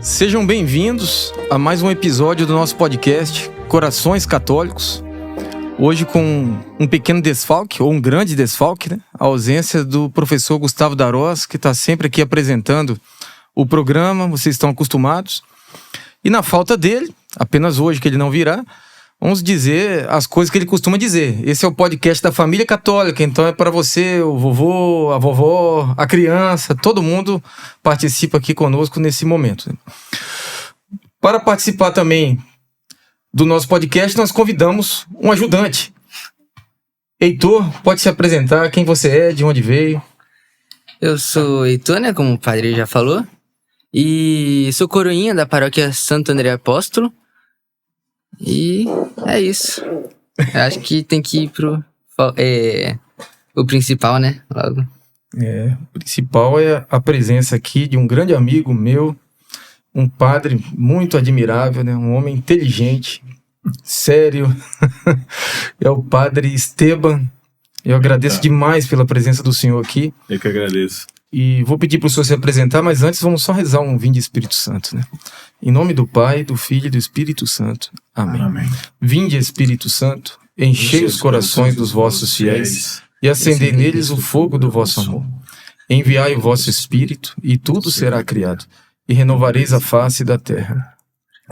Sejam bem-vindos a mais um episódio do nosso podcast Corações Católicos. Hoje com um pequeno desfalque, ou um grande desfalque, né? A ausência do professor Gustavo Darós, que está sempre aqui apresentando o programa, vocês estão acostumados. E na falta dele, apenas hoje que ele não virá, vamos dizer as coisas que ele costuma dizer. Esse é o podcast da família católica, então é para você, o vovô, a vovó, a criança, todo mundo participa aqui conosco nesse momento. Para participar também do nosso podcast, nós convidamos um ajudante. Heitor, pode se apresentar, quem você é, de onde veio? Eu sou Heitor, né, como o padre já falou, e sou coroinha da paróquia Santo André Apóstolo. E é isso. Eu acho que tem que ir pro o principal, né? Logo. O principal é a presença aqui de um grande amigo meu, um padre muito admirável, né? Um homem inteligente, sério. É o padre Esteban. Eu agradeço demais pela presença do senhor aqui. Eu que agradeço. E vou pedir para o senhor se apresentar, mas antes vamos só rezar um Vinde Espírito Santo, né? Em nome do Pai, do Filho e do Espírito Santo. Amém. Amém. Vinde, Espírito Santo, enchei os corações dos vossos fiéis e acendei neles o fogo do vosso amor. Enviai o vosso Espírito e tudo será criado, e renovareis a face da terra.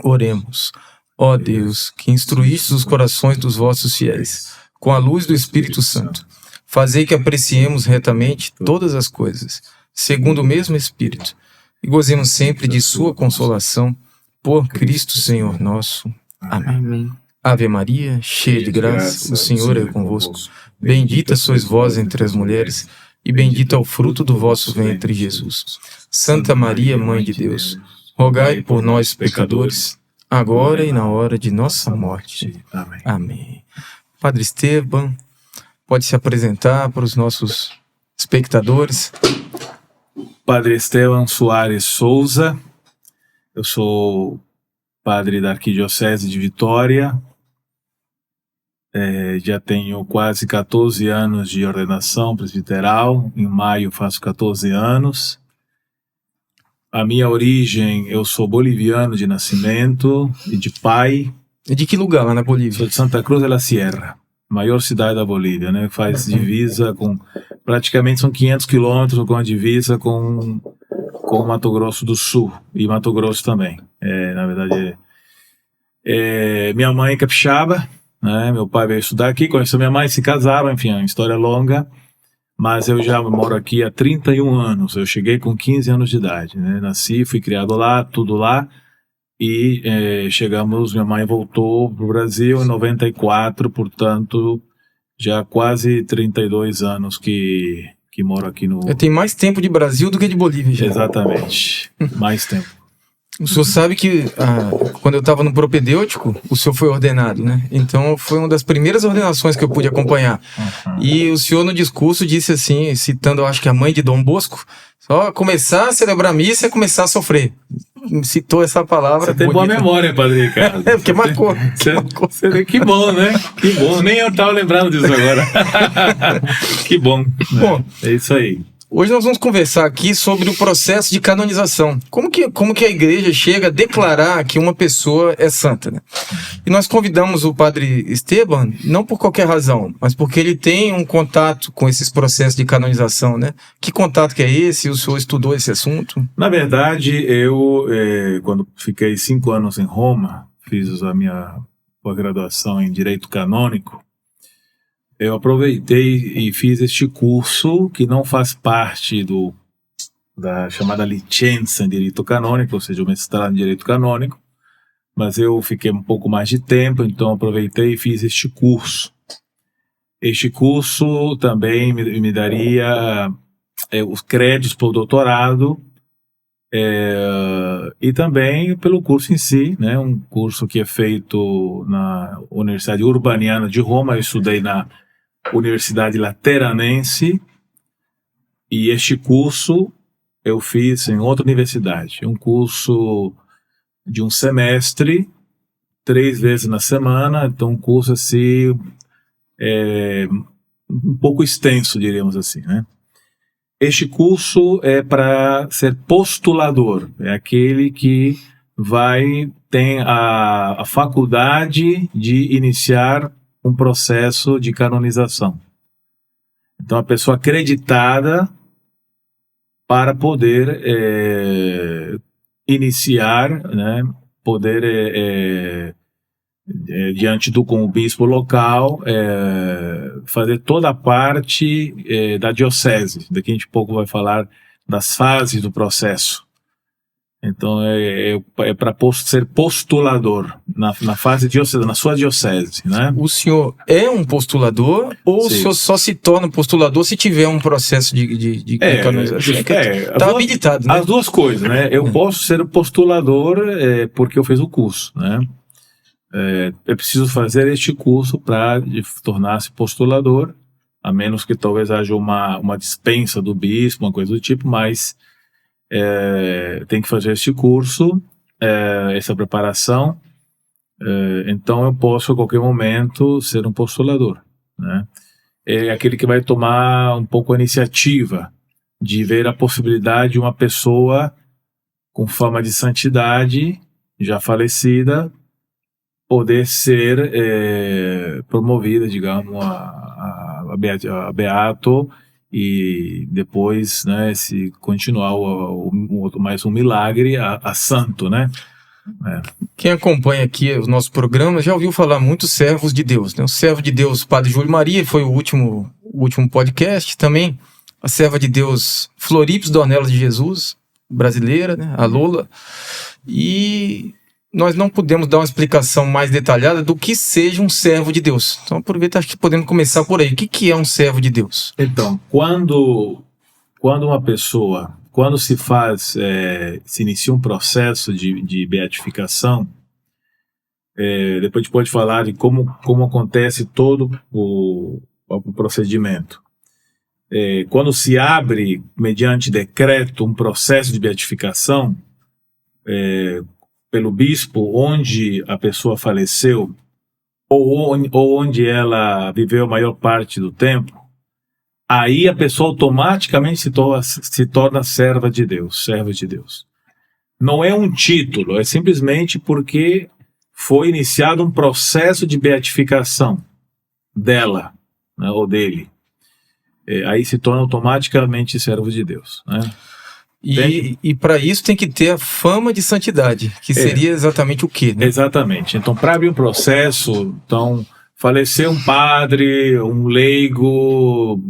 Oremos. Ó Deus, que instruístes os corações dos vossos fiéis, com a luz do Espírito Santo, fazei que apreciemos retamente todas as coisas, segundo o mesmo Espírito, e gozemos sempre de sua consolação, por Cristo Senhor nosso. Amém. Amém. Ave Maria, cheia de graça, o Senhor é convosco. Bendita sois vós entre as mulheres, e bendito é o fruto do vosso ventre, Jesus. Santa Maria, Mãe de Deus, rogai por nós, pecadores, agora e na hora de nossa morte. Amém. Amém. Padre Esteban, pode se apresentar para os nossos espectadores. Padre Esteban Soares Souza, eu sou padre da Arquidiocese de Vitória, já tenho quase 14 anos de ordenação presbiteral, em maio faço 14 anos. A minha origem, eu sou boliviano de nascimento e de pai. E de que lugar lá na Bolívia? Sou de Santa Cruz de la Sierra, maior cidade da Bolívia, né? Faz divisa com, praticamente são 500 quilômetros com a divisa com Mato Grosso do Sul e Mato Grosso também. Na verdade, minha mãe é capixaba, né? Meu pai veio estudar aqui, conheceu minha mãe, se casaram, enfim, é uma história longa, mas eu já moro aqui há 31 anos, eu cheguei com 15 anos de idade, né? Nasci, fui criado lá, tudo lá, e minha mãe voltou para o Brasil em 94, portanto, já quase 32 anos que moro aqui no... Eu tenho mais tempo de Brasil do que de Bolívia já. Exatamente, mais tempo. O senhor sabe que quando eu estava no propedêutico, o senhor foi ordenado, né? Então foi uma das primeiras ordenações que eu pude acompanhar. Uhum. E o senhor no discurso disse assim, citando eu acho que a mãe de Dom Bosco, só começar a celebrar a missa é começar a sofrer. Citou essa palavra. Você tem boa memória, Padre Ricardo. Porque marcou. Que bom, né? Que bom. Nem eu estava lembrando disso agora. Que bom. Bom, é isso aí. Hoje nós vamos conversar aqui sobre o processo de canonização. Como que a igreja chega a declarar que uma pessoa é santa, né? E nós convidamos o padre Esteban, não por qualquer razão, mas porque ele tem um contato com esses processos de canonização, né? Que contato que é esse? O senhor estudou esse assunto? Na verdade, eu, quando fiquei 5 anos em Roma, fiz a minha pós-graduação em Direito Canônico, eu aproveitei e fiz este curso que não faz parte da chamada licença em Direito Canônico, ou seja, o mestrado em Direito Canônico, mas eu fiquei um pouco mais de tempo, então aproveitei e fiz este curso. Este curso também me daria os créditos para o doutorado e também pelo curso em si, né, um curso que é feito na Universidade Urbaniana de Roma. Eu estudei na Universidade Lateranense, e este curso eu fiz em outra universidade, um curso de um semestre, 3 vezes na semana, então um curso assim, um pouco extenso, diríamos assim, né? este curso é para ser postulador, é aquele que tem a faculdade de iniciar um processo de canonização. Então, a pessoa acreditada para poder iniciar, né, poder, diante com o bispo local, fazer toda a parte da diocese. Daqui a gente pouco vai falar das fases do processo. Então, para ser postulador na fase diocesana, na sua diocese, né? O senhor é um postulador ou Sim. o senhor só se torna postulador se tiver um processo de canonização? Está habilitado, né? As duas coisas, né? Eu posso ser um postulador porque eu fiz o curso, né? Eu preciso fazer este curso para tornar-se postulador, a menos que talvez haja uma dispensa do bispo, uma coisa do tipo, mas tem que fazer este curso, essa preparação, então eu posso a qualquer momento ser um postulador, né? É aquele que vai tomar um pouco a iniciativa de ver a possibilidade de uma pessoa com fama de santidade, já falecida, poder ser promovida, digamos, a beato, e depois, né, se continuar mais um milagre, a santo, né? Quem acompanha aqui os nossos programas já ouviu falar muito servos de Deus, né? O servo de Deus, Padre Júlio Maria, foi o último podcast. Também a serva de Deus, Florips Dornelas de Jesus, brasileira, né? A Lola. E nós não podemos dar uma explicação mais detalhada do que seja um servo de Deus. Então, aproveita, acho que podemos começar por aí. O que é um servo de Deus? Então, quando uma pessoa, quando se inicia um processo de beatificação, depois a gente pode falar de como acontece todo o procedimento. Quando se abre, mediante decreto, um processo de beatificação, pelo bispo, onde a pessoa faleceu, ou onde ela viveu a maior parte do tempo, aí a pessoa automaticamente se torna serva de Deus, servo de Deus. Não é um título, é simplesmente porque foi iniciado um processo de beatificação dela, né, ou dele. Aí se torna automaticamente servo de Deus, né? E para isso tem que ter a fama de santidade, que seria exatamente o quê, né? Exatamente. Então, para abrir um processo, faleceu um padre, um leigo,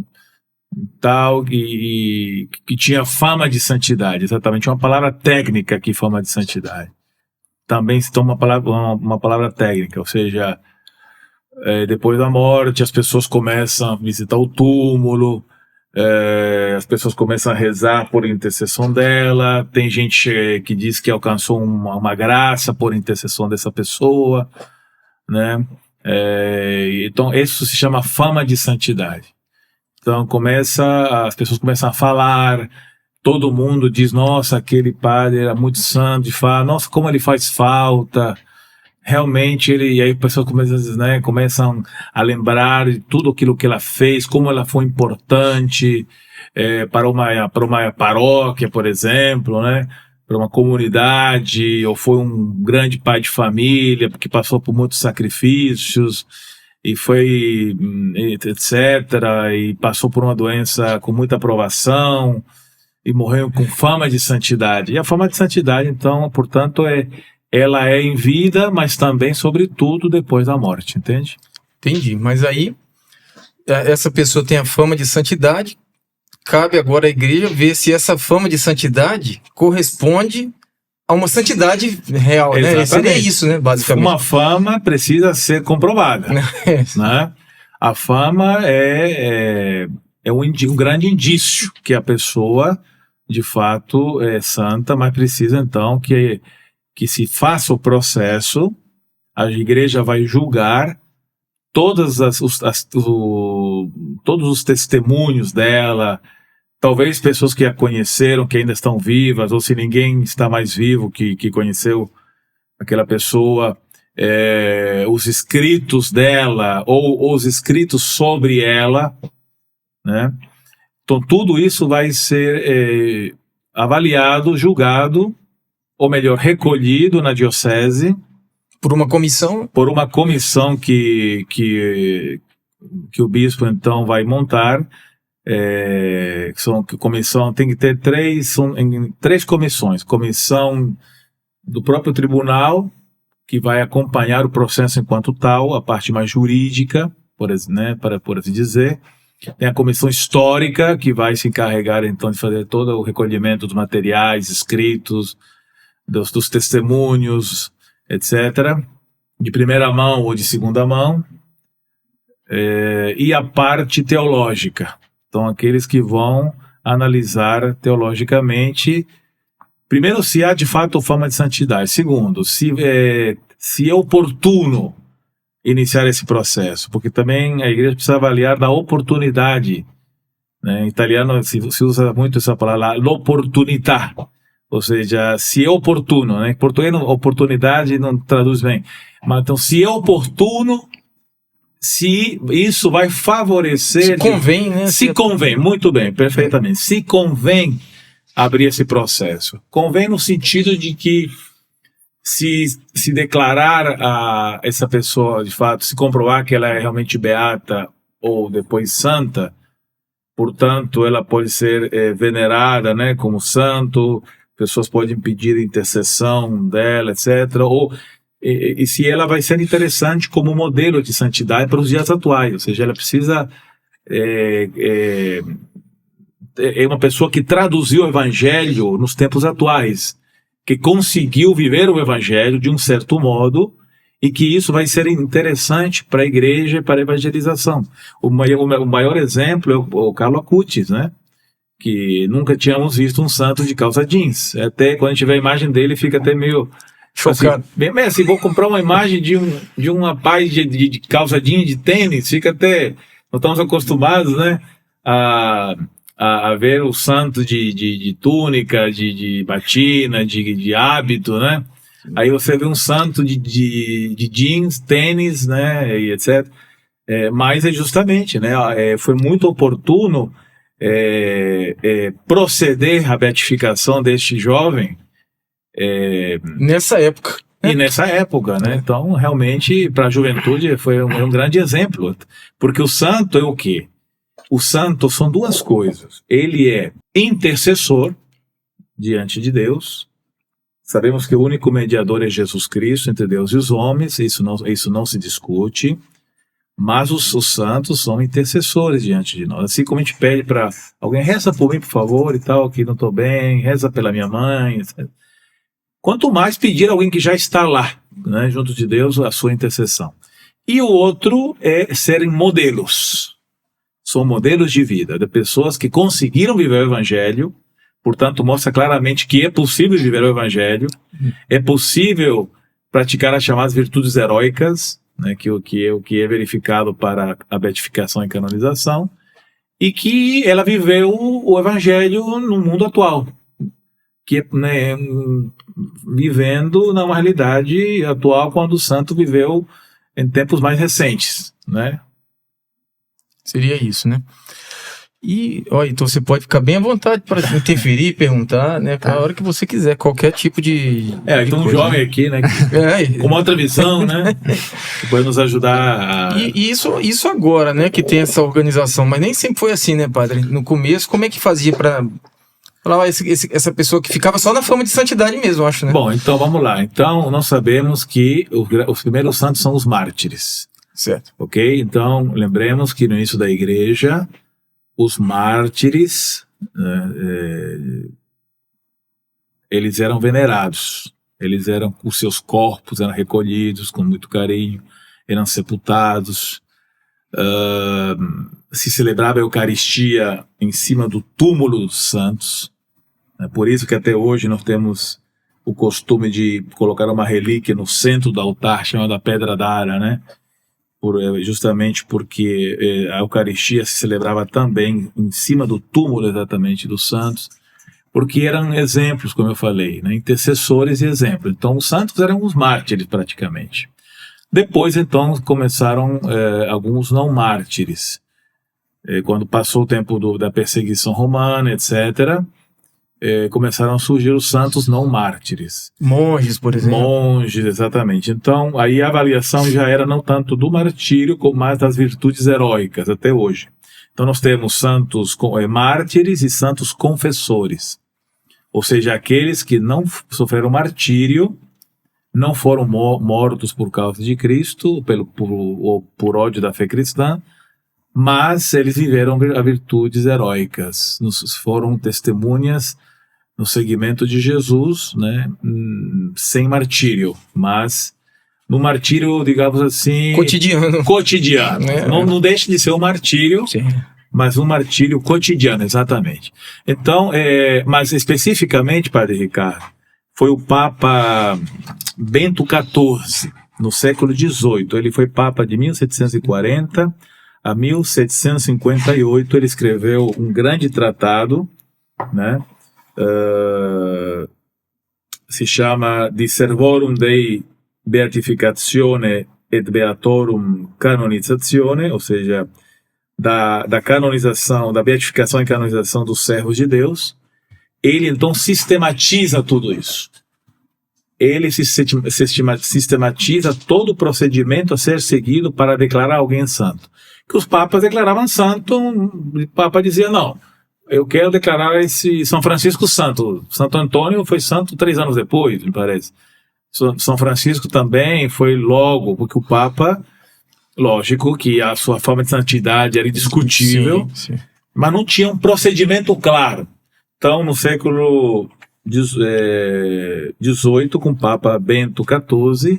tal, que tinha fama de santidade, exatamente, uma palavra técnica aqui, fama de santidade. Também se toma uma palavra técnica, ou seja, depois da morte, as pessoas começam a visitar o túmulo, as pessoas começam a rezar por intercessão dela, tem gente que diz que alcançou uma graça por intercessão dessa pessoa, né? Então isso se chama fama de santidade. Então as pessoas começam a falar, todo mundo diz, nossa, aquele padre era muito santo, e fala, nossa, como ele faz falta. Realmente, e aí as pessoas começam a lembrar de tudo aquilo que ela fez, como ela foi importante para uma paróquia, por exemplo, né? Para uma comunidade, ou foi um grande pai de família, porque passou por muitos sacrifícios, e foi, etc., e passou por uma doença com muita provação, e morreu com fama de santidade. E a fama de santidade, então, portanto, ela é em vida, mas também, sobretudo, depois da morte, entende? Entendi, mas aí essa pessoa tem a fama de santidade, cabe agora à igreja ver se essa fama de santidade corresponde a uma santidade real, né? Seria isso, né, basicamente. Uma fama precisa ser comprovada, né? A fama é um grande indício que a pessoa, de fato, é santa, mas precisa, então, que se faça o processo, a igreja vai julgar todos os testemunhos dela, talvez pessoas que a conheceram, que ainda estão vivas, ou se ninguém está mais vivo que conheceu aquela pessoa, os escritos dela, ou os escritos sobre ela, né? Então, tudo isso vai ser avaliado, julgado, ou melhor, recolhido na diocese. Por uma comissão? Por uma comissão que o bispo, então, vai montar. Comissão tem que ter três comissões. Comissão do próprio tribunal, que vai acompanhar o processo enquanto tal, a parte mais jurídica, por assim dizer. Tem a comissão histórica, que vai se encarregar, então, de fazer todo o recolhimento dos materiais escritos, dos testemunhos, etc., de primeira mão ou de segunda mão, e a parte teológica. Então, aqueles que vão analisar teologicamente, primeiro, se há de fato fama de santidade. Segundo, se é oportuno iniciar esse processo, porque também a igreja precisa avaliar da oportunidade, né? Em italiano se usa muito essa palavra, l'opportunità, ou seja, se é oportuno, né? Em português, oportunidade não traduz bem, mas então, se é oportuno, se isso vai favorecer... Se convém, né? Se convém, muito bem, perfeitamente. Se convém abrir esse processo. Convém no sentido de que se declarar a essa pessoa, de fato, se comprovar que ela é realmente beata ou depois santa, portanto, ela pode ser venerada, né, como santo, pessoas podem pedir intercessão dela, etc., e se ela vai ser interessante como modelo de santidade para os dias atuais, ou seja, ela precisa é uma pessoa que traduziu o evangelho nos tempos atuais, que conseguiu viver o evangelho de um certo modo, e que isso vai ser interessante para a igreja e para a evangelização. O maior exemplo é o Carlo Acutis, né? Que nunca tínhamos visto um santo de calça jeans. Até quando a gente vê a imagem dele, fica até meio chocado. Assim, vou comprar uma imagem de um rapaz de calça jeans, de tênis, fica até... Não estamos acostumados, né? A ver o santo de túnica, de batina, de hábito, né? Aí você vê um santo de jeans, tênis, né? E etc. Mas é justamente, né? Foi muito oportuno proceder à beatificação deste jovem. Nessa época. E nessa época, né? Então, realmente, para a juventude foi um grande exemplo. Porque o santo é o quê? O santo são duas coisas. Ele é intercessor diante de Deus. Sabemos que o único mediador é Jesus Cristo entre Deus e os homens. Isso não se discute. Mas os santos são intercessores diante de nós. Assim como a gente pede para alguém, reza por mim, por favor, e tal, que não estou bem, reza pela minha mãe, etc. Quanto mais pedir a alguém que já está lá, né, junto de Deus, a sua intercessão. E o outro é serem modelos. São modelos de vida, de pessoas que conseguiram viver o Evangelho, portanto, mostra claramente que é possível viver o Evangelho, é possível praticar as chamadas virtudes heróicas, né, que é verificado para a beatificação e canonização, e que ela viveu o Evangelho no mundo atual, que né, vivendo na realidade atual quando o santo viveu em tempos mais recentes, né? Seria isso, né? E, então você pode ficar bem à vontade para interferir, perguntar, né? A hora que você quiser, qualquer tipo de... então um jovem aqui, né? Com uma outra visão, né? Que pode nos ajudar a... E isso agora, né? Que tem essa organização, mas nem sempre foi assim, né, padre? No começo, como é que fazia para... essa pessoa que ficava só na fama de santidade mesmo, eu acho, né? Bom, então vamos lá. Então, nós sabemos que os primeiros santos são os mártires. Certo. Ok? Então, lembremos que no início da igreja, os mártires, eles eram venerados. Os seus corpos eram recolhidos com muito carinho, eram sepultados. Se celebrava a Eucaristia em cima do túmulo dos santos. É por isso que até hoje nós temos o costume de colocar uma relíquia no centro do altar, chamada Pedra d'Ara, né? Justamente porque a Eucaristia se celebrava também em cima do túmulo exatamente dos santos, porque eram exemplos, como eu falei, né? Intercessores e exemplos. Então os santos eram os mártires praticamente. Depois então começaram alguns não mártires. quando passou o tempo da perseguição romana, etc., começaram a surgir os santos não mártires. Monges, por exemplo. Monges, exatamente. Então, aí a avaliação já era não tanto do martírio, como mais das virtudes heróicas, até hoje. Então, nós temos santos mártires e santos confessores. Ou seja, aqueles que não sofreram martírio, não foram mortos por causa de Cristo, ou por ódio da fé cristã, mas eles viveram virtudes heróicas, foram testemunhas no seguimento de Jesus, né, sem martírio, mas no martírio, digamos assim... Cotidiano. Não deixa de ser um martírio, sim, mas um martírio cotidiano, exatamente. Então, mas especificamente, Padre Ricardo, foi o Papa Bento XIV, no século XVIII. Ele foi Papa de 1740 a 1758. Ele escreveu um grande tratado, né? Se chama De Servorum Dei Beatificatione et Beatorum Canonizatione, ou seja, da canonização, da beatificação e canonização dos servos de Deus. Ele então sistematiza tudo isso. Ele sistematiza todo o procedimento a ser seguido para declarar alguém santo. Que os papas declaravam santo, o papa dizia, não, eu quero declarar esse São Francisco santo. Santo Antônio foi santo 3 anos depois, me parece. São Francisco também foi logo, porque o Papa, lógico que a sua forma de santidade era indiscutível, sim. Mas não tinha um procedimento claro. Então, no século XVIII, com o Papa Bento XIV,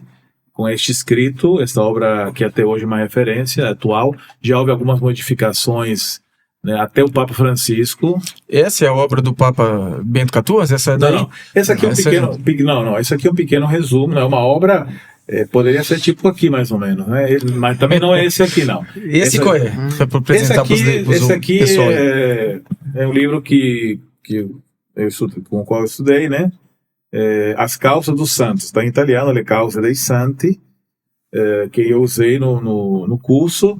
com este escrito, esta obra que até hoje é uma referência atual, já houve algumas modificações, né, até o Papa Francisco. Essa é a obra do Papa Bento XIV? Essa daí? Não. Essa aqui é esse aqui é um pequeno resumo, não é uma obra, poderia ser tipo aqui mais ou menos, né? Mas também não é esse aqui, não. Esse qual é? Esse aqui é um livro com o qual eu estudei, né? As Causas dos Santos, está em italiano, Le Cause dei Santi, que eu usei no curso.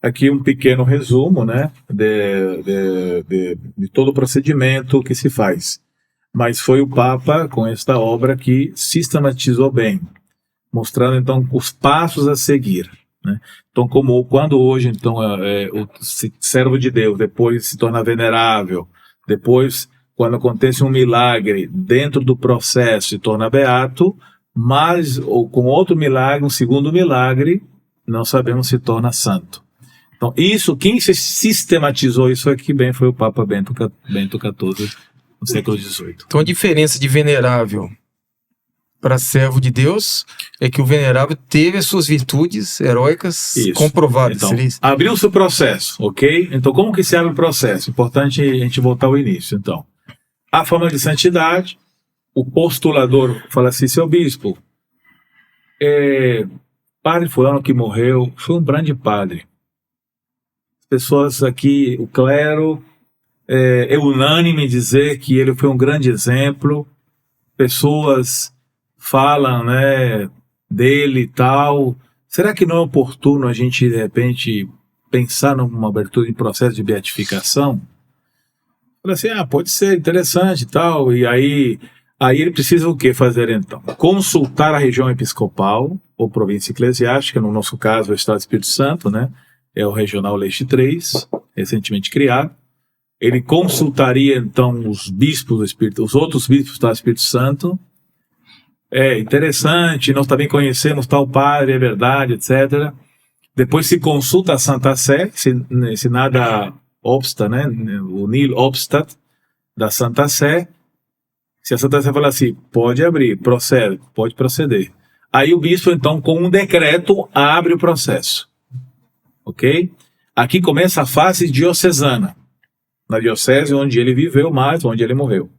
Aqui um pequeno resumo, né, de todo o procedimento que se faz. Mas foi o Papa, com esta obra, que sistematizou bem, mostrando então os passos a seguir, né? Então, quando hoje então o servo de Deus depois se torna venerável, depois quando acontece um milagre dentro do processo se torna beato, mas ou com outro milagre, um segundo milagre, não sabemos se torna santo. Então, quem sistematizou isso aqui bem foi o Papa Bento XIV, no século XVIII. Então, a diferença de venerável para servo de Deus é que o venerável teve as suas virtudes heróicas comprovadas. Então, abriu-se o processo, ok? Então, como que se abre o processo? Importante a gente voltar ao início. Então, a forma de santidade, o postulador fala assim, seu bispo, padre fulano que morreu, foi um grande padre. Pessoas aqui, o clero, é unânime em dizer que ele foi um grande exemplo. Pessoas falam, né, dele e tal. Será que não é oportuno a gente, de repente, pensar numa abertura de processo de beatificação? Fala assim, pode ser interessante e tal. E aí ele precisa o que fazer então? Consultar a região episcopal ou província eclesiástica, no nosso caso o Estado do Espírito Santo, né? É o Regional Leste 3, recentemente criado. Ele consultaria, então, os outros bispos do Espírito Santo. É interessante, nós também conhecemos tal padre, é verdade, etc. Depois se consulta a Santa Sé, se nada obsta, né? O nil obstat da Santa Sé. Se a Santa Sé falar assim, pode abrir, pode proceder. Aí o bispo, então, com um decreto, abre o processo. Ok? Aqui começa a fase diocesana, na diocese onde ele viveu, mas onde ele morreu.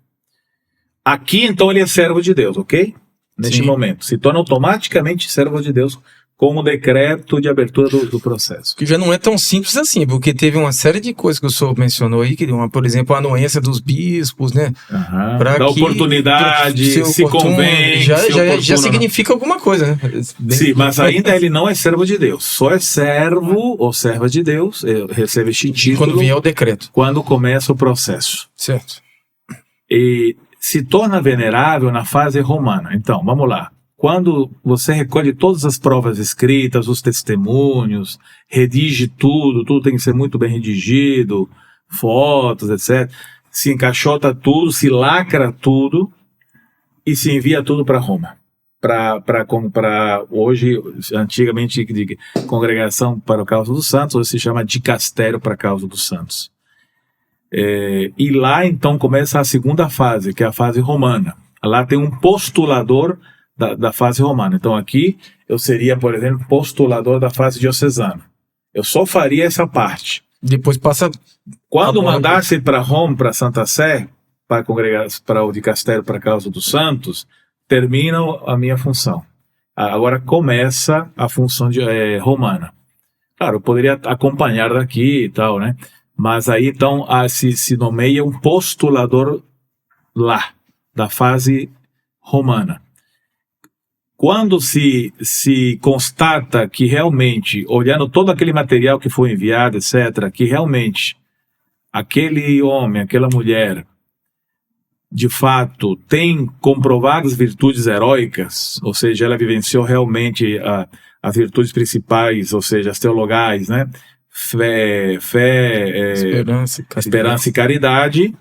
Aqui, então, ele é servo de Deus, ok? Neste momento. Se torna automaticamente servo de Deus com o decreto de abertura do processo. Que já não é tão simples assim, porque teve uma série de coisas que o senhor mencionou aí, que por exemplo, a anuência dos bispos, né? Da oportunidade, se convém. Já significa alguma coisa, né? Sim, mas ainda ele não é servo de Deus. Só é servo ou serva de Deus, recebe este título quando vier o decreto. Quando começa o processo. Certo. E se torna venerável na fase romana. Então, vamos lá. Quando você recolhe todas as provas escritas, os testemunhos, redige tudo tem que ser muito bem redigido, fotos, etc. Se encaixota tudo, se lacra tudo e se envia tudo para Roma. Para hoje, antigamente, de Congregação para a Causa dos Santos, hoje se chama Dicastério para a Causa dos Santos. E lá, então, começa a segunda fase, que é a fase romana. Lá tem um postulador da fase romana. Então aqui eu seria, por exemplo, postulador da fase diocesana. Eu só faria essa parte. Depois passa... Quando mandasse para Roma, para Santa Sé, para o dicastério para a causa dos santos, termina a minha função. Agora começa a função romana. Claro, eu poderia acompanhar daqui e tal, né? Mas aí então se nomeia um postulador lá, da fase romana. Quando se constata que realmente, olhando todo aquele material que foi enviado, etc., que realmente aquele homem, aquela mulher, de fato, tem comprovadas virtudes heróicas, ou seja, ela vivenciou realmente as virtudes principais, ou seja, as teologais, né? Fé, esperança e caridade,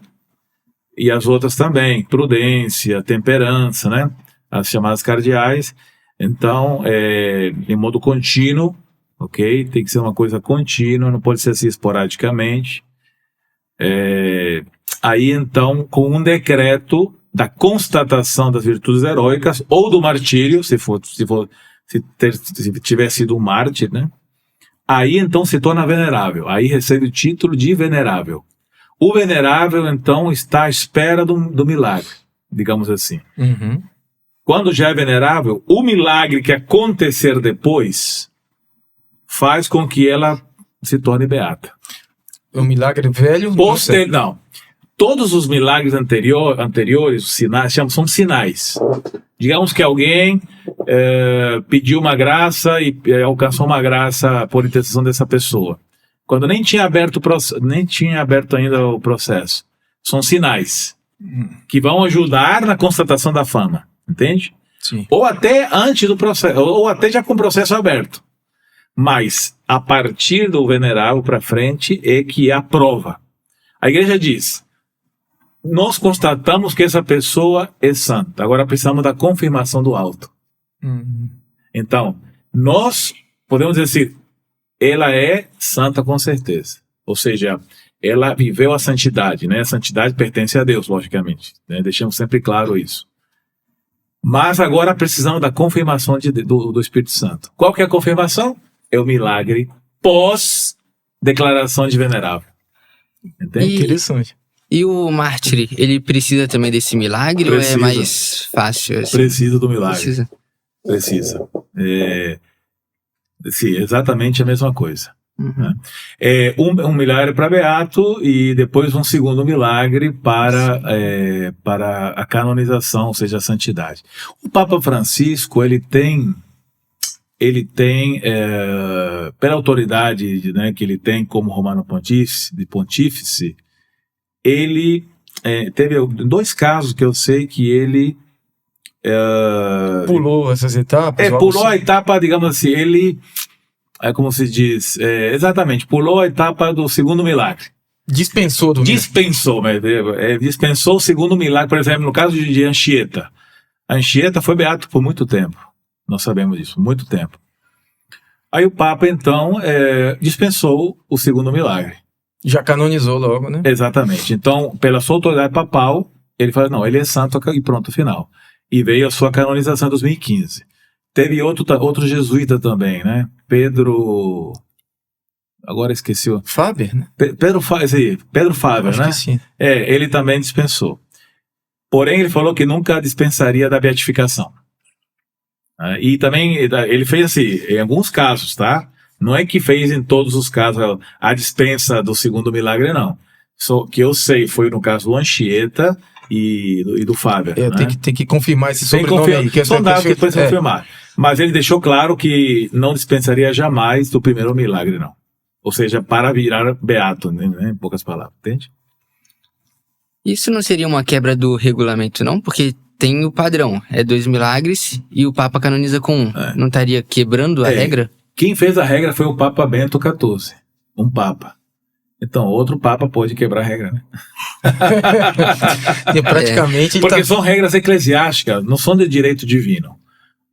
e as outras também, prudência, temperança, né? As chamadas cardeais. Então, em modo contínuo, ok? Tem que ser uma coisa contínua, não pode ser assim esporadicamente. Aí, então, com um decreto da constatação das virtudes heróicas ou do martírio, se tiver sido um mártir, né? Aí, então, se torna venerável. Aí recebe o título de venerável. O venerável, então, está à espera do milagre, digamos assim. Uhum. Quando já é venerável, o milagre que acontecer depois faz com que ela se torne beata. O milagre velho? Não. Todos os milagres anteriores, os sinais, são sinais. Digamos que alguém pediu uma graça e alcançou uma graça por intercessão dessa pessoa. Quando nem tinha aberto ainda o processo. São sinais que vão ajudar na constatação da fama. Entende? Sim. Ou até antes do processo, ou até já com o processo aberto. Mas a partir do venerável para frente é que é a prova. A igreja diz: nós constatamos que essa pessoa é santa. Agora precisamos da confirmação do alto. Então, nós podemos dizer assim, ela é santa com certeza. Ou seja, ela viveu a santidade, né? A santidade pertence a Deus, logicamente, né? Deixamos sempre claro isso. Mas agora precisamos da confirmação do Espírito Santo. Qual que é a confirmação? É o milagre pós-declaração de venerável. Entende? Interessante. E o mártir, ele precisa também desse milagre ou é mais fácil? Assim? Precisa do milagre. Precisa. Sim, exatamente a mesma coisa. Né? Um milagre para beato e depois um segundo milagre para a canonização, ou seja, a santidade. O Papa Francisco, ele tem pela autoridade, né, que ele tem como Romano Pontífice, ele teve 2 casos que eu sei que ele pulou essas etapas? Pulou a etapa, digamos assim, ele... como se diz, exatamente, pulou a etapa do segundo milagre. Dispensou dispensou o segundo milagre, por exemplo, no caso de Anchieta. Anchieta foi beato por muito tempo, nós sabemos disso, muito tempo. Aí o Papa, então, dispensou o segundo milagre. Já canonizou logo, né? Exatamente. Então, pela sua autoridade papal, ele falou, não, ele é santo e pronto, final. E veio a sua canonização em 2015. Teve outro jesuíta também, né? Pedro... Agora esqueci o... Faber, né? Pedro Faber, acho né? Que sim. Ele também dispensou. Porém, ele falou que nunca dispensaria da beatificação. E também ele fez assim, em alguns casos, tá? Não é que fez em todos os casos a dispensa do segundo milagre, não. Só que eu sei, foi no caso do Anchieta e do Faber. Né? Tem que confirmar esse sobrenome aí. São dados que depois confirmar. Mas ele deixou claro que não dispensaria jamais do primeiro milagre, não. Ou seja, para virar beato, né? Em poucas palavras, entende? Isso não seria uma quebra do regulamento, não? Porque tem o padrão, 2 milagres e o Papa canoniza com 1. Não estaria quebrando a regra? Quem fez a regra foi o Papa Bento XIV, um Papa. Então, outro Papa pode quebrar a regra, né? E praticamente porque são regras eclesiásticas, não são de direito divino.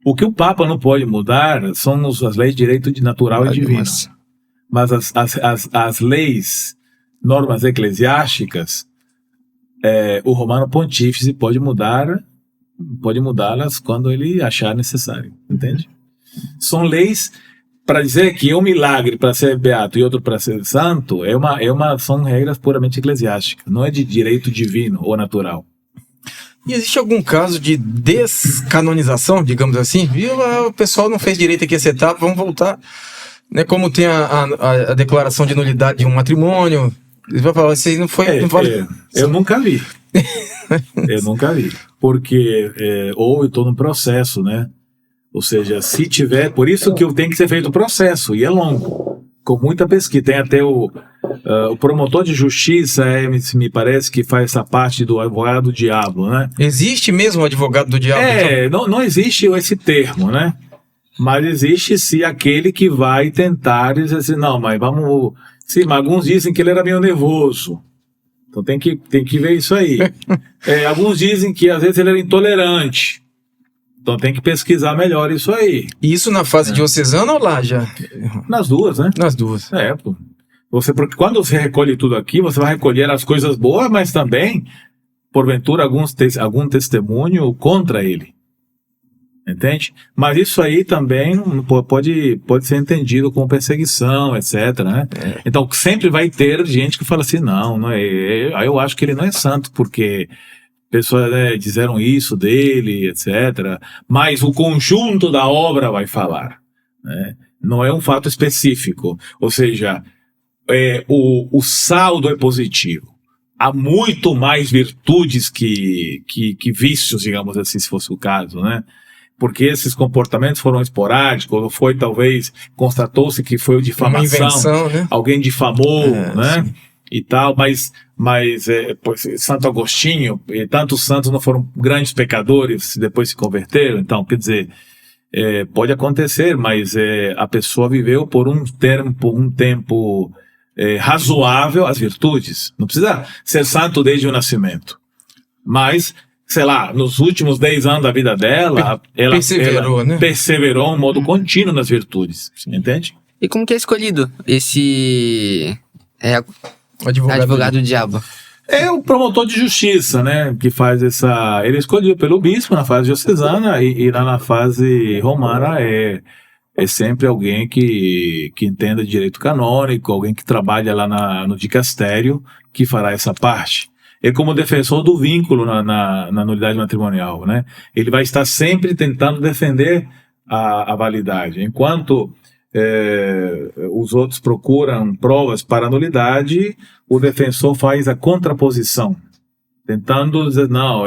O que o Papa não pode mudar são as leis de direito natural e divino. Mas as leis, normas eclesiásticas, o Romano Pontífice pode mudá-las quando ele achar necessário, entende? São leis para dizer que um milagre para ser beato e outro para ser santo são regras puramente eclesiásticas, não é de direito divino ou natural. E existe algum caso de descanonização, digamos assim? Viu? O pessoal não fez direito aqui essa etapa, vamos voltar. Né, como tem a declaração de nulidade de um matrimônio, eles vão falar, isso não foi... Eu nunca vi. Eu nunca vi. Porque houve todo um processo, né? Ou seja, se tiver... Por isso que tem que ser feito o processo, e é longo, com muita pesquisa. Tem até o promotor de justiça, me parece que faz essa parte do advogado do diabo, né? Existe mesmo o advogado do diabo? Então? Não existe esse termo, né? Mas existe sim aquele que vai tentar dizer assim, não, mas vamos... Sim, mas alguns dizem que ele era meio nervoso. Então tem que ver isso aí. Alguns dizem que às vezes ele era intolerante. Então tem que pesquisar melhor isso aí. E isso na fase diocesana ou lá já? Nas duas, né? Nas duas. Pô. Porque quando você recolhe tudo aqui, você vai recolher as coisas boas, mas também, porventura, algum testemunho contra ele. Entende? Mas isso aí também pode ser entendido como perseguição, etc. Né? Então sempre vai ter gente que fala assim, não eu acho que ele não é santo, porque pessoas disseram isso dele, etc. Mas o conjunto da obra vai falar. Né? Não é um fato específico. Ou seja, o saldo é positivo. Há muito mais virtudes que vícios, digamos assim, se fosse o caso, né? Porque esses comportamentos foram esporádicos, ou foi talvez, constatou-se que foi difamação, uma invenção, né? Alguém difamou, né? Sim. E tal, mas Santo Agostinho e tantos santos não foram grandes pecadores, depois se converteram, então, quer dizer, pode acontecer, mas a pessoa viveu por um tempo razoável as virtudes, não precisa ser santo desde o nascimento, mas... sei lá, nos últimos 10 anos da vida dela, ela perseverou um modo contínuo nas virtudes, entende? E como que é escolhido esse advogado do diabo? É o promotor de justiça, né, que faz essa... Ele é escolhido pelo bispo na fase diocesana e lá na fase romana é sempre alguém que entenda direito canônico, alguém que trabalha lá no dicastério, que fará essa parte. É como defensor do vínculo na nulidade matrimonial, né? Ele vai estar sempre tentando defender a validade. Enquanto os outros procuram provas para a nulidade, o defensor faz a contraposição, tentando dizer, não,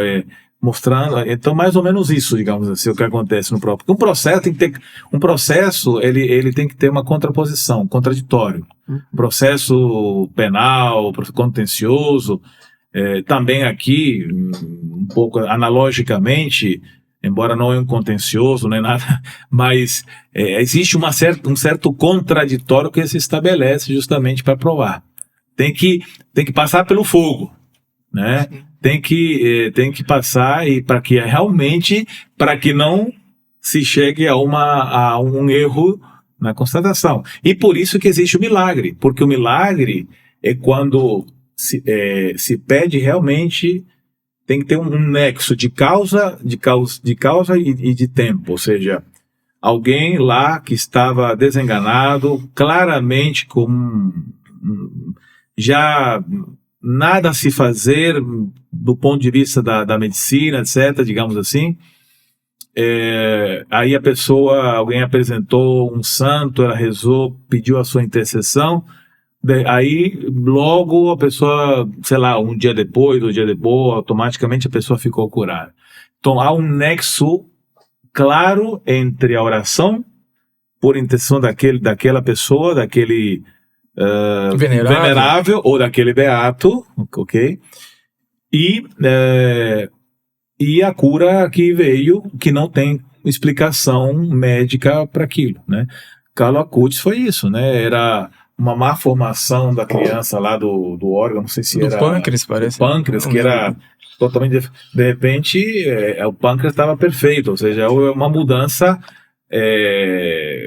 mostrando... Então, mais ou menos isso, digamos assim, o que acontece no próprio... Um processo ele tem que ter uma contraposição, contraditório. Processo penal, contencioso... também aqui, um pouco analogicamente, embora não é um contencioso, nem nada, mas existe um certo contraditório que se estabelece justamente para provar. Tem que passar pelo fogo, né? Tem que passar e para que realmente, para que não se chegue a um erro na constatação. E por isso que existe o milagre, porque o milagre é quando se pede realmente, tem que ter um nexo de causa e de tempo, ou seja, alguém lá que estava desenganado, claramente com já nada a se fazer do ponto de vista da medicina, etc., digamos assim, Aí alguém apresentou um santo, ela rezou, pediu a sua intercessão, aí logo a pessoa, sei lá, um dia depois, automaticamente a pessoa ficou curada. Então há um nexo claro entre a oração por intenção daquela pessoa, daquele venerável ou daquele beato, ok? E a cura que veio, que não tem explicação médica para aquilo, né? Carlo Acutis foi isso, né? Era uma má formação da criança lá do órgão, não sei se do era... pâncreas, parece. Do pâncreas, que era totalmente... De repente, o pâncreas estava perfeito, ou seja, é uma mudança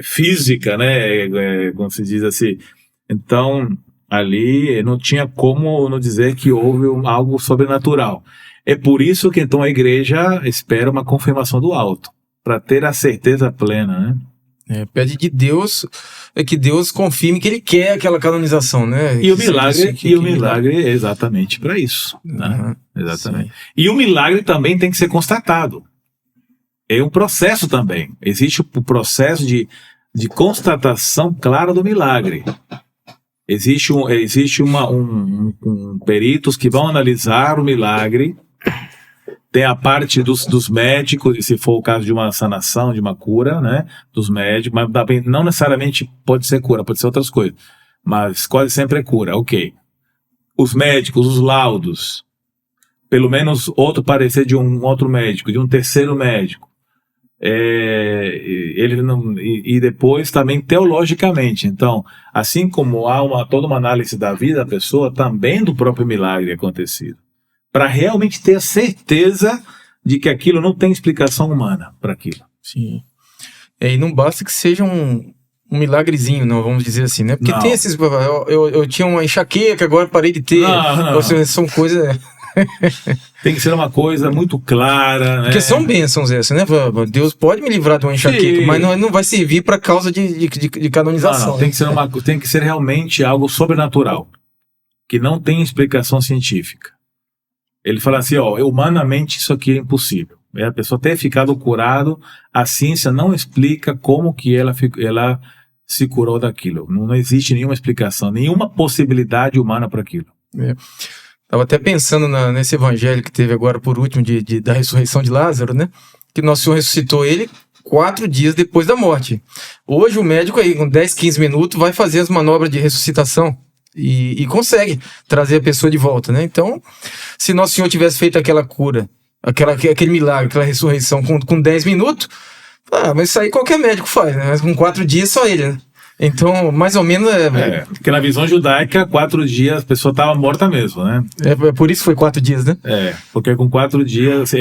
física, né? Como se diz assim. Então, ali não tinha como não dizer que houve algo sobrenatural. É por isso que então a igreja espera uma confirmação do alto, para ter a certeza plena, né? Pede de Deus que Deus confirme que ele quer aquela canonização, né? E o milagre é exatamente para isso, né? Exatamente. Sim. E o milagre também tem que ser constatado. É um processo também. Existe o processo de constatação clara do milagre. Existe peritos que vão analisar o milagre. Tem a parte dos médicos, se for o caso de uma sanação, de uma cura, né? Dos médicos, mas não necessariamente pode ser cura, pode ser outras coisas. Mas quase sempre é cura, ok. Os médicos, os laudos, pelo menos outro parecer de um outro médico, de um terceiro médico. E depois também teologicamente. Então, assim como há toda uma análise da vida da pessoa, também do próprio milagre acontecido, para realmente ter a certeza de que aquilo não tem explicação humana para aquilo. Sim. E não basta que seja um milagrezinho, não, vamos dizer assim, né? Porque tem esses... Eu tinha uma enxaqueca, agora parei de ter. Não. São coisas... Tem que ser uma coisa muito clara, né? Porque são bênçãos essas, né? Deus pode me livrar de uma enxaqueca, mas não vai servir para causa de canonização. Não. Tem que ser realmente algo sobrenatural, que não tem explicação científica. Ele fala assim, humanamente isso aqui é impossível. A pessoa ter ficado curado, a ciência não explica como que ela se curou daquilo. Não existe nenhuma explicação, nenhuma possibilidade humana para aquilo. Estava até pensando nesse evangelho que teve agora por último da ressurreição de Lázaro, né? Que Nosso Senhor ressuscitou ele 4 dias depois da morte. Hoje o médico aí, com 10, 15 minutos, vai fazer as manobras de ressuscitação e consegue trazer a pessoa de volta, né? Então, se Nosso Senhor tivesse feito aquela cura, aquele milagre, aquela ressurreição com 10 minutos, mas isso aí qualquer médico faz, né? Mas com 4 dias só ele, né? Então, mais ou menos... Porque na visão judaica, 4 dias a pessoa estava morta mesmo, né? Por isso foi 4 dias, né? Porque com 4 dias...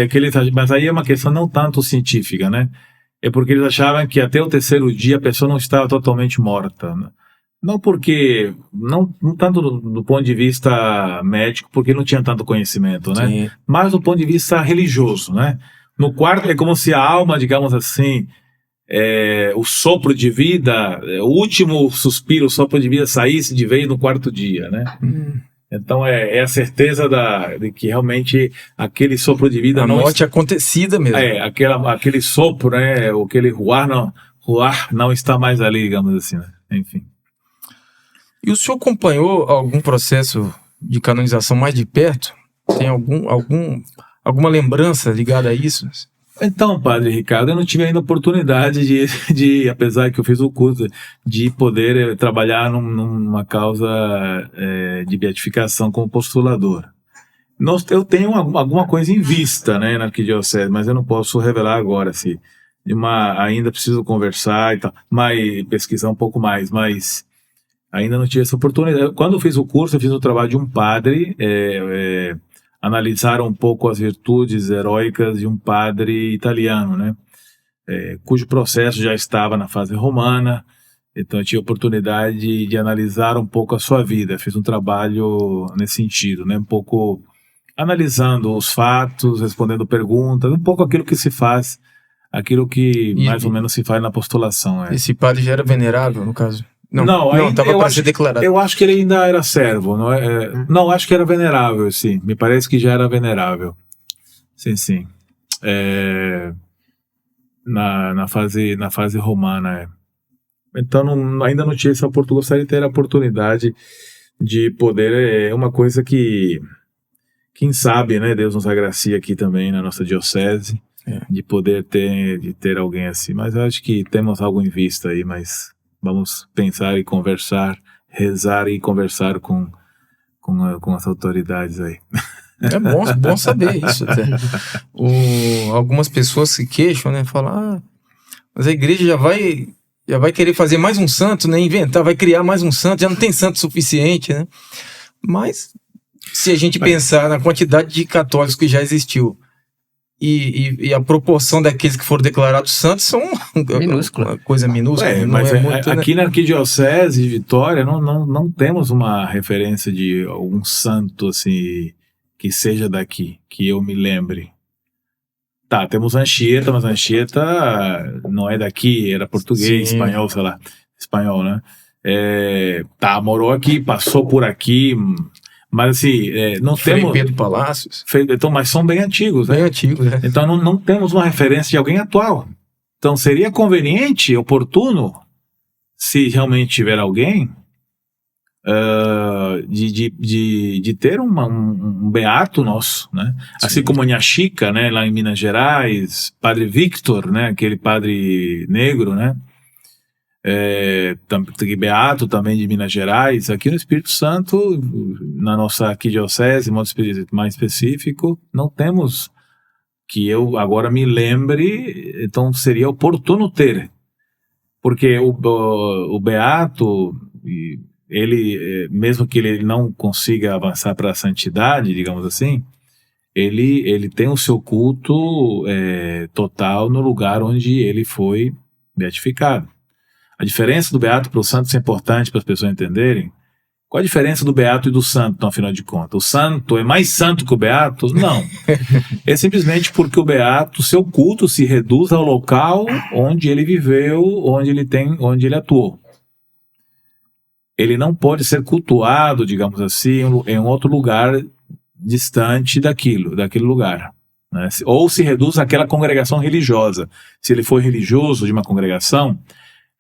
Mas aí é uma questão não tanto científica, né? É porque eles achavam que até o 3º dia a pessoa não estava totalmente morta, né? Não porque... Não tanto do ponto de vista médico, porque não tinha tanto conhecimento, né? Sim. Mas do ponto de vista religioso, né? No quarto é como se a alma, digamos assim... o sopro de vida, o último suspiro, o sopro de vida saísse de vez no 4º dia, né? Então é a certeza de que realmente aquele sopro de vida... A morte acontecida mesmo. Aquele sopro, né? Aquele ruar não está mais ali, digamos assim, né? Enfim. E o senhor acompanhou algum processo de canonização mais de perto? Tem alguma lembrança ligada a isso? Então, Padre Ricardo, eu não tive ainda a oportunidade de apesar que eu fiz o curso, de poder trabalhar numa causa de beatificação como postulador. Eu tenho alguma coisa em vista, né, na arquidiocese, mas eu não posso revelar agora, se ainda preciso conversar e tal, pesquisar um pouco mais, mas ainda não tive essa oportunidade. Quando eu fiz o curso, eu fiz o trabalho de um padre, analisaram um pouco as virtudes heróicas de um padre italiano, né? Cujo processo já estava na fase romana, então eu tive a oportunidade de analisar um pouco a sua vida. Fiz um trabalho nesse sentido, né? Um pouco analisando os fatos, respondendo perguntas, um pouco aquilo que se faz, aquilo que mais ou menos se faz na apostolação. Esse padre já era venerável, no caso? Não, estava para ser declarado. Eu acho que ele ainda era servo. Não, acho que era venerável, sim. Me parece que já era venerável. Sim. na fase romana. Então ainda não tive essa oportunidade, gostaria de ter a oportunidade de poder, uma coisa que quem sabe, né, Deus nos agracia aqui também na nossa diocese, de poder ter alguém assim, mas eu acho que temos algo em vista aí, mas vamos pensar e conversar, rezar e conversar com as autoridades aí. É bom saber isso até. Algumas pessoas se queixam, né, falam, mas a igreja já vai querer fazer mais um santo, né, inventar, vai criar mais um santo, já não tem santo suficiente, né, mas se a gente pensar na quantidade de católicos que já existiu e a proporção daqueles que foram declarados santos são uma coisa minúscula. Mas muito, aqui, né? Na Arquidiocese de Vitória não temos uma referência de algum santo assim que seja daqui, que eu me lembre. Tá, temos Anchieta, mas Anchieta não é daqui, era português, espanhol, sei lá, espanhol, né? Morou aqui, passou por aqui, mas assim, não Frei temos... Pedro Palácios. Então, mas são bem antigos, né? Bem antigos, né? Então não temos uma referência de alguém atual. Então seria conveniente, oportuno, se realmente tiver alguém, de ter um beato nosso, né? Assim como Nhaxica, né? Lá em Minas Gerais, Padre Victor, né? Aquele padre negro, né? Beato também de Minas Gerais. Aqui no Espírito Santo, na nossa arquidiocese, de modo mais específico, não temos, que eu agora me lembre. Então seria oportuno ter, porque o beato, ele, mesmo que ele não consiga avançar para a santidade, digamos assim, ele tem o seu culto total no lugar onde ele foi beatificado. A diferença do beato para o santo, isso é importante para as pessoas entenderem. Qual a diferença do beato e do santo, então, afinal de contas? O santo é mais santo que o beato? Não. É simplesmente porque o beato, seu culto se reduz ao local onde ele viveu, onde ele atuou. Ele não pode ser cultuado, digamos assim, em um outro lugar distante daquele lugar, né? Ou se reduz àquela congregação religiosa. Se ele for religioso de uma congregação,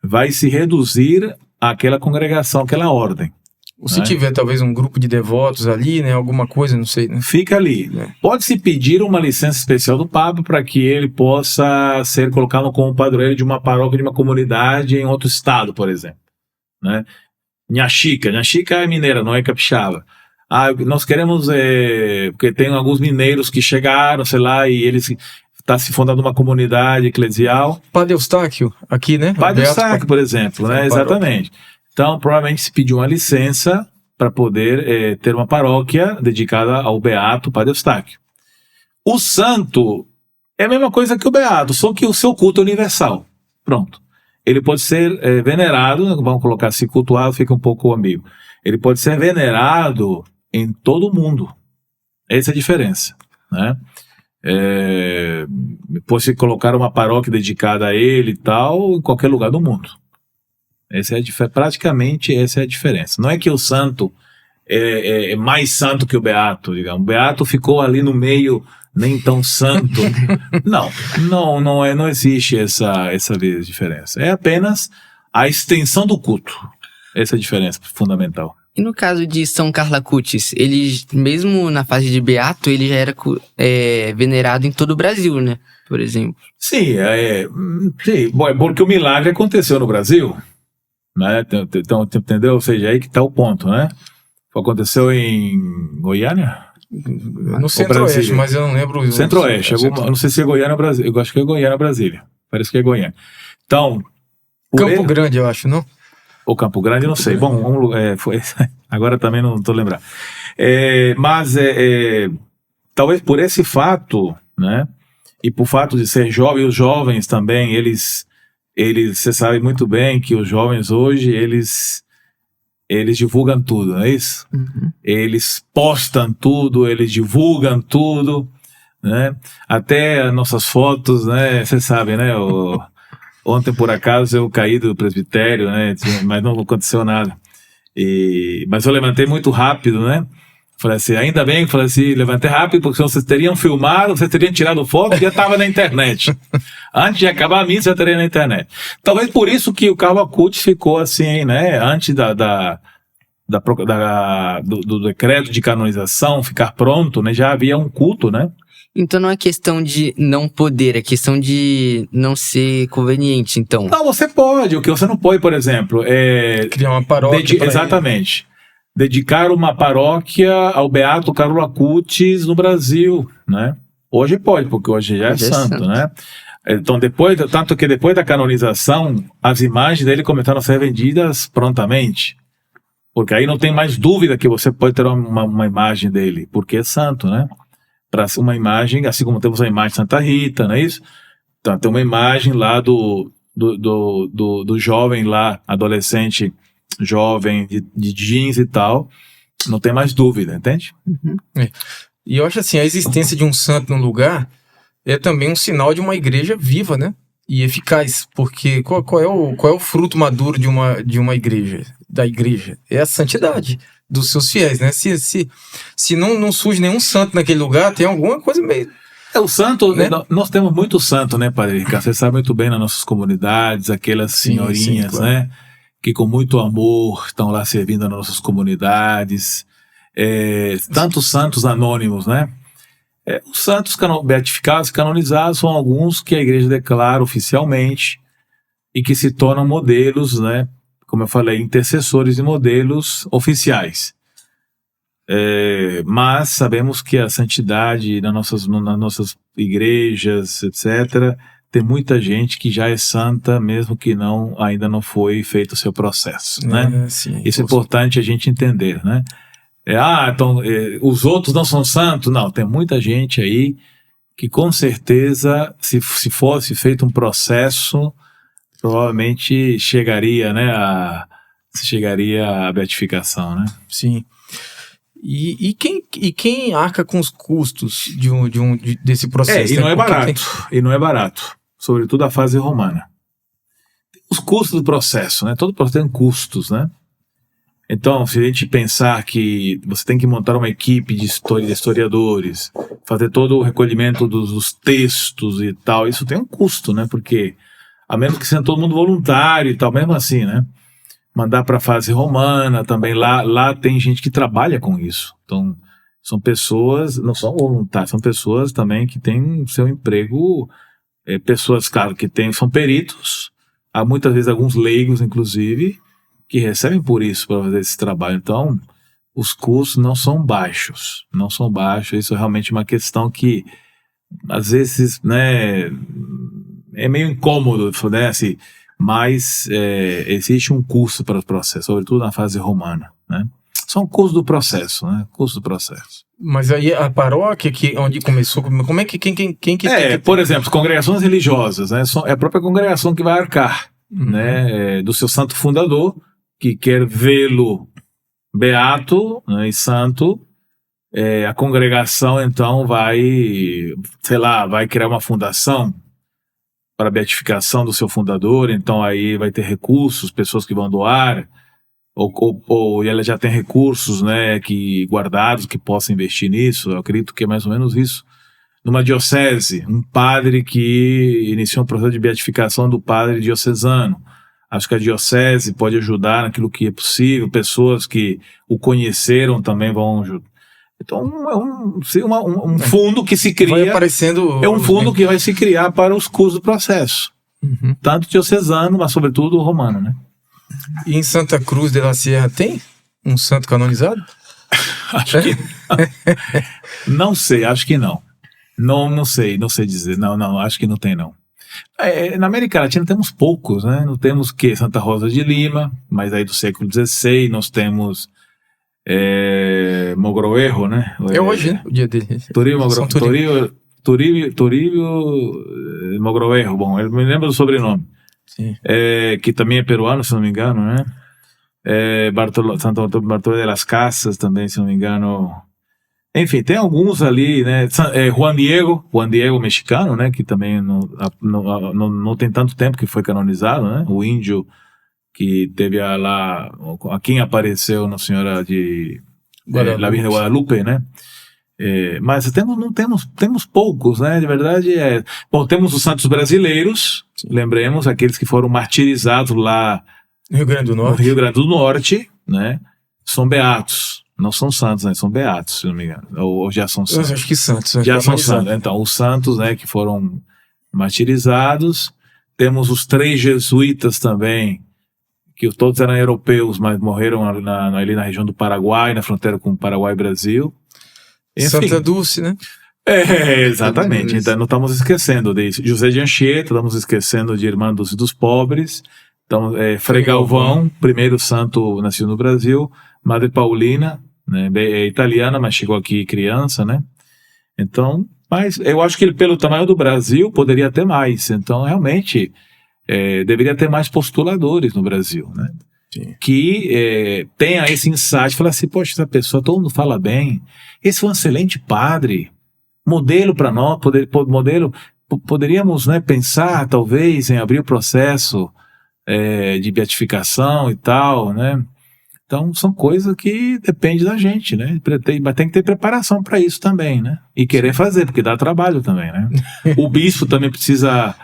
vai se reduzir àquela congregação, àquela ordem. Ou se tiver talvez um grupo de devotos ali, né, alguma coisa, não sei, né? Fica ali. Pode-se pedir uma licença especial do Papa para que ele possa ser colocado como padroeiro de uma paróquia, de uma comunidade em outro estado, por exemplo, né? Nhaxica é mineira, não é capixaba. Nós queremos, porque tem alguns mineiros que chegaram, sei lá, e eles... Está se fundando uma comunidade eclesial. Padre Eustáquio, aqui, né? Padre Eustáquio, por exemplo, né? Exatamente. Então, provavelmente se pediu uma licença para poder ter uma paróquia dedicada ao beato Padre Eustáquio. O santo é a mesma coisa que o beato, só que o seu culto é universal. Pronto. Ele pode ser venerado, vamos colocar assim, cultuado, fica um pouco ambíguo. Ele pode ser venerado em todo o mundo. Essa é a diferença, né? Pode colocar uma paróquia dedicada a ele e tal, em qualquer lugar do mundo. Praticamente essa é a diferença. Não é que o santo é mais santo que o beato, digamos. O beato ficou ali no meio, nem tão santo. Não existe essa diferença. É apenas a extensão do culto. Essa é a diferença fundamental. E no caso de São Carlo Acutis, ele, mesmo na fase de beato, ele já era venerado em todo o Brasil, né? Por exemplo. Sim, sim. Bom, é porque o milagre aconteceu no Brasil, né? Então, entendeu? Ou seja, aí que está o ponto, né? Aconteceu em Goiânia? No Centro-Oeste, mas eu não lembro. Centro-Oeste. Eu não sei se é Goiânia ou Brasília. Eu acho que é Goiânia, Brasília. Parece que é Goiânia. Então... Campo Grande, eu acho, não? Ou Campo Grande, não sei. Bom, agora também não estou lembrando. Mas talvez por esse fato, né? E por fato de ser jovem, os jovens também, eles você sabe muito bem que os jovens hoje, eles divulgam tudo, não é isso? Uhum. Eles postam tudo, eles divulgam tudo, né? Até as nossas fotos, né? Você sabe, né? Ontem, por acaso, eu caí do presbitério, né? Mas não aconteceu nada. Mas eu levantei muito rápido, né? Falei assim, ainda bem, falei assim, levantei rápido, porque senão vocês teriam filmado, vocês teriam tirado foto e já estava na internet. Antes de acabar a missa, já teria na internet. Talvez por isso que o Carlo Acutis ficou assim, né? Antes do decreto de canonização ficar pronto, né? Já havia um culto, né? Então não é questão de não poder, é questão de não ser conveniente, então. Não, você pode. O que você não pode, por exemplo, é... Criar uma paróquia. Exatamente. Dedicar uma paróquia ao Beato Carlo Acutis no Brasil, né? Hoje pode, porque hoje já é santo, né? Então, tanto que depois da canonização, as imagens dele começaram a ser vendidas prontamente. Porque aí não tem mais dúvida que você pode ter uma imagem dele, porque é santo, né? Para uma imagem, assim como temos a imagem de Santa Rita, não é isso? Então, tem uma imagem lá do jovem lá, adolescente jovem, de jeans e tal, não tem mais dúvida, entende? Uhum. E eu acho assim, a existência de um santo num lugar é também um sinal de uma igreja viva, né? E eficaz, porque qual é o fruto maduro de uma igreja, da igreja? É a santidade dos seus fiéis, né? Se não surge nenhum santo naquele lugar, tem alguma coisa meio... O santo, né? Nós temos muito santo, né, Padre Ricardo? Você sabe muito bem nas nossas comunidades, aquelas senhorinhas, sim, claro, né? Que com muito amor estão lá servindo nas nossas comunidades. Tantos santos anônimos, né? Os santos beatificados, canonizados, são alguns que a igreja declara oficialmente e que se tornam modelos, né? Como eu falei, intercessores e modelos oficiais. Mas sabemos que a santidade nas nossas igrejas, etc., tem muita gente que já é santa, mesmo que ainda não foi feito o seu processo, né? Sim, isso é importante a gente entender, né? Então, os outros não são santos? Não, tem muita gente aí que com certeza, se fosse feito um processo, provavelmente chegaria, né, à beatificação, né? Sim. E quem arca com os custos desse processo? E não é barato. E não é barato. Sobretudo a fase romana. Os custos do processo, né? Todo processo tem custos, né? Então, se a gente pensar que você tem que montar uma equipe de historiadores, fazer todo o recolhimento dos textos e tal, isso tem um custo, né? Porque, a menos que seja todo mundo voluntário e tal, mesmo assim, né? Mandar para a fase romana também, lá tem gente que trabalha com isso. Então, são pessoas, não são voluntários, são pessoas também que têm seu emprego, pessoas, claro, que são peritos, há muitas vezes alguns leigos, inclusive, que recebem por isso, para fazer esse trabalho. Então, os custos não são baixos, isso é realmente uma questão que, às vezes, né, é meio incômodo, né, assim, mas existe um custo para o processo, sobretudo na fase romana, né? São custos do processo, né? Custo do processo. Mas aí a paróquia, onde começou, como é que quem que por exemplo, congregações religiosas, né? É a própria congregação que vai arcar, né? Do seu santo fundador, que quer vê-lo beato, né, e santo. A congregação, então, vai criar uma fundação para a beatificação do seu fundador, então aí vai ter recursos, pessoas que vão doar, ou ela já tem recursos, né, guardados, que possam investir nisso. Eu acredito que é mais ou menos isso. Numa diocese, um padre que iniciou um processo de beatificação do padre diocesano. Acho que a diocese pode ajudar naquilo que é possível, pessoas que o conheceram também vão ajudar. Então, um fundo que se cria. Vai aparecendo. É um fundo que vai se criar para os custos do processo. Tanto diocesano, mas sobretudo romano, né? E em Santa Cruz de la Sierra tem um santo canonizado? Acho que não sei, acho que não. Não sei dizer. Não, acho que não tem, não. Na América Latina temos poucos, né? Não temos Santa Rosa de Lima, mas aí do século XVI nós temos Mogrovejo, né? É hoje, né? O dia dele. Toribio Mogrovejo, bom, eu me lembro do sobrenome. Sim. Que também é peruano, se não me engano, né? Santo Bartolomé de las Casas também, se não me engano. Enfim, tem alguns ali, né? Juan Diego mexicano, né? Que também não tem tanto tempo que foi canonizado, né? O índio que teve a quem apareceu na Senhora de La Virgen de Guadalupe, né? Mas temos poucos, né? De verdade Bom, temos os santos brasileiros, lembremos, aqueles que foram martirizados lá Rio Grande do Norte. no Rio Grande do Norte, né? São beatos. Não são santos, né? São beatos, se não me engano. Ou já são santos. Eu acho que santos. Já são santos. Então, os santos, né, que foram martirizados. Temos os 3 jesuítas também, que todos eram europeus, mas morreram ali na região do Paraguai, na fronteira com o Paraguai e Brasil. Enfim. Santa Dulce, né? Exatamente. Então, não estamos esquecendo de José de Anchieta, estamos esquecendo de Irmã dos Pobres. Então, Frei Galvão, primeiro santo nascido no Brasil. Madre Paulina, né, é italiana, mas chegou aqui criança, né? Então, mas eu acho que pelo tamanho do Brasil poderia ter mais. Então, realmente, deveria ter mais postuladores no Brasil, né? Sim. Que tenha esse insight, falar assim, poxa, essa pessoa, todo mundo fala bem, esse foi um excelente padre, modelo para nós, poderíamos, né, pensar talvez em abrir o processo de beatificação e tal, né? Então são coisas que dependem da gente, né? Mas tem que ter preparação para isso também, né? E querer fazer, porque dá trabalho também, né? O bispo também precisa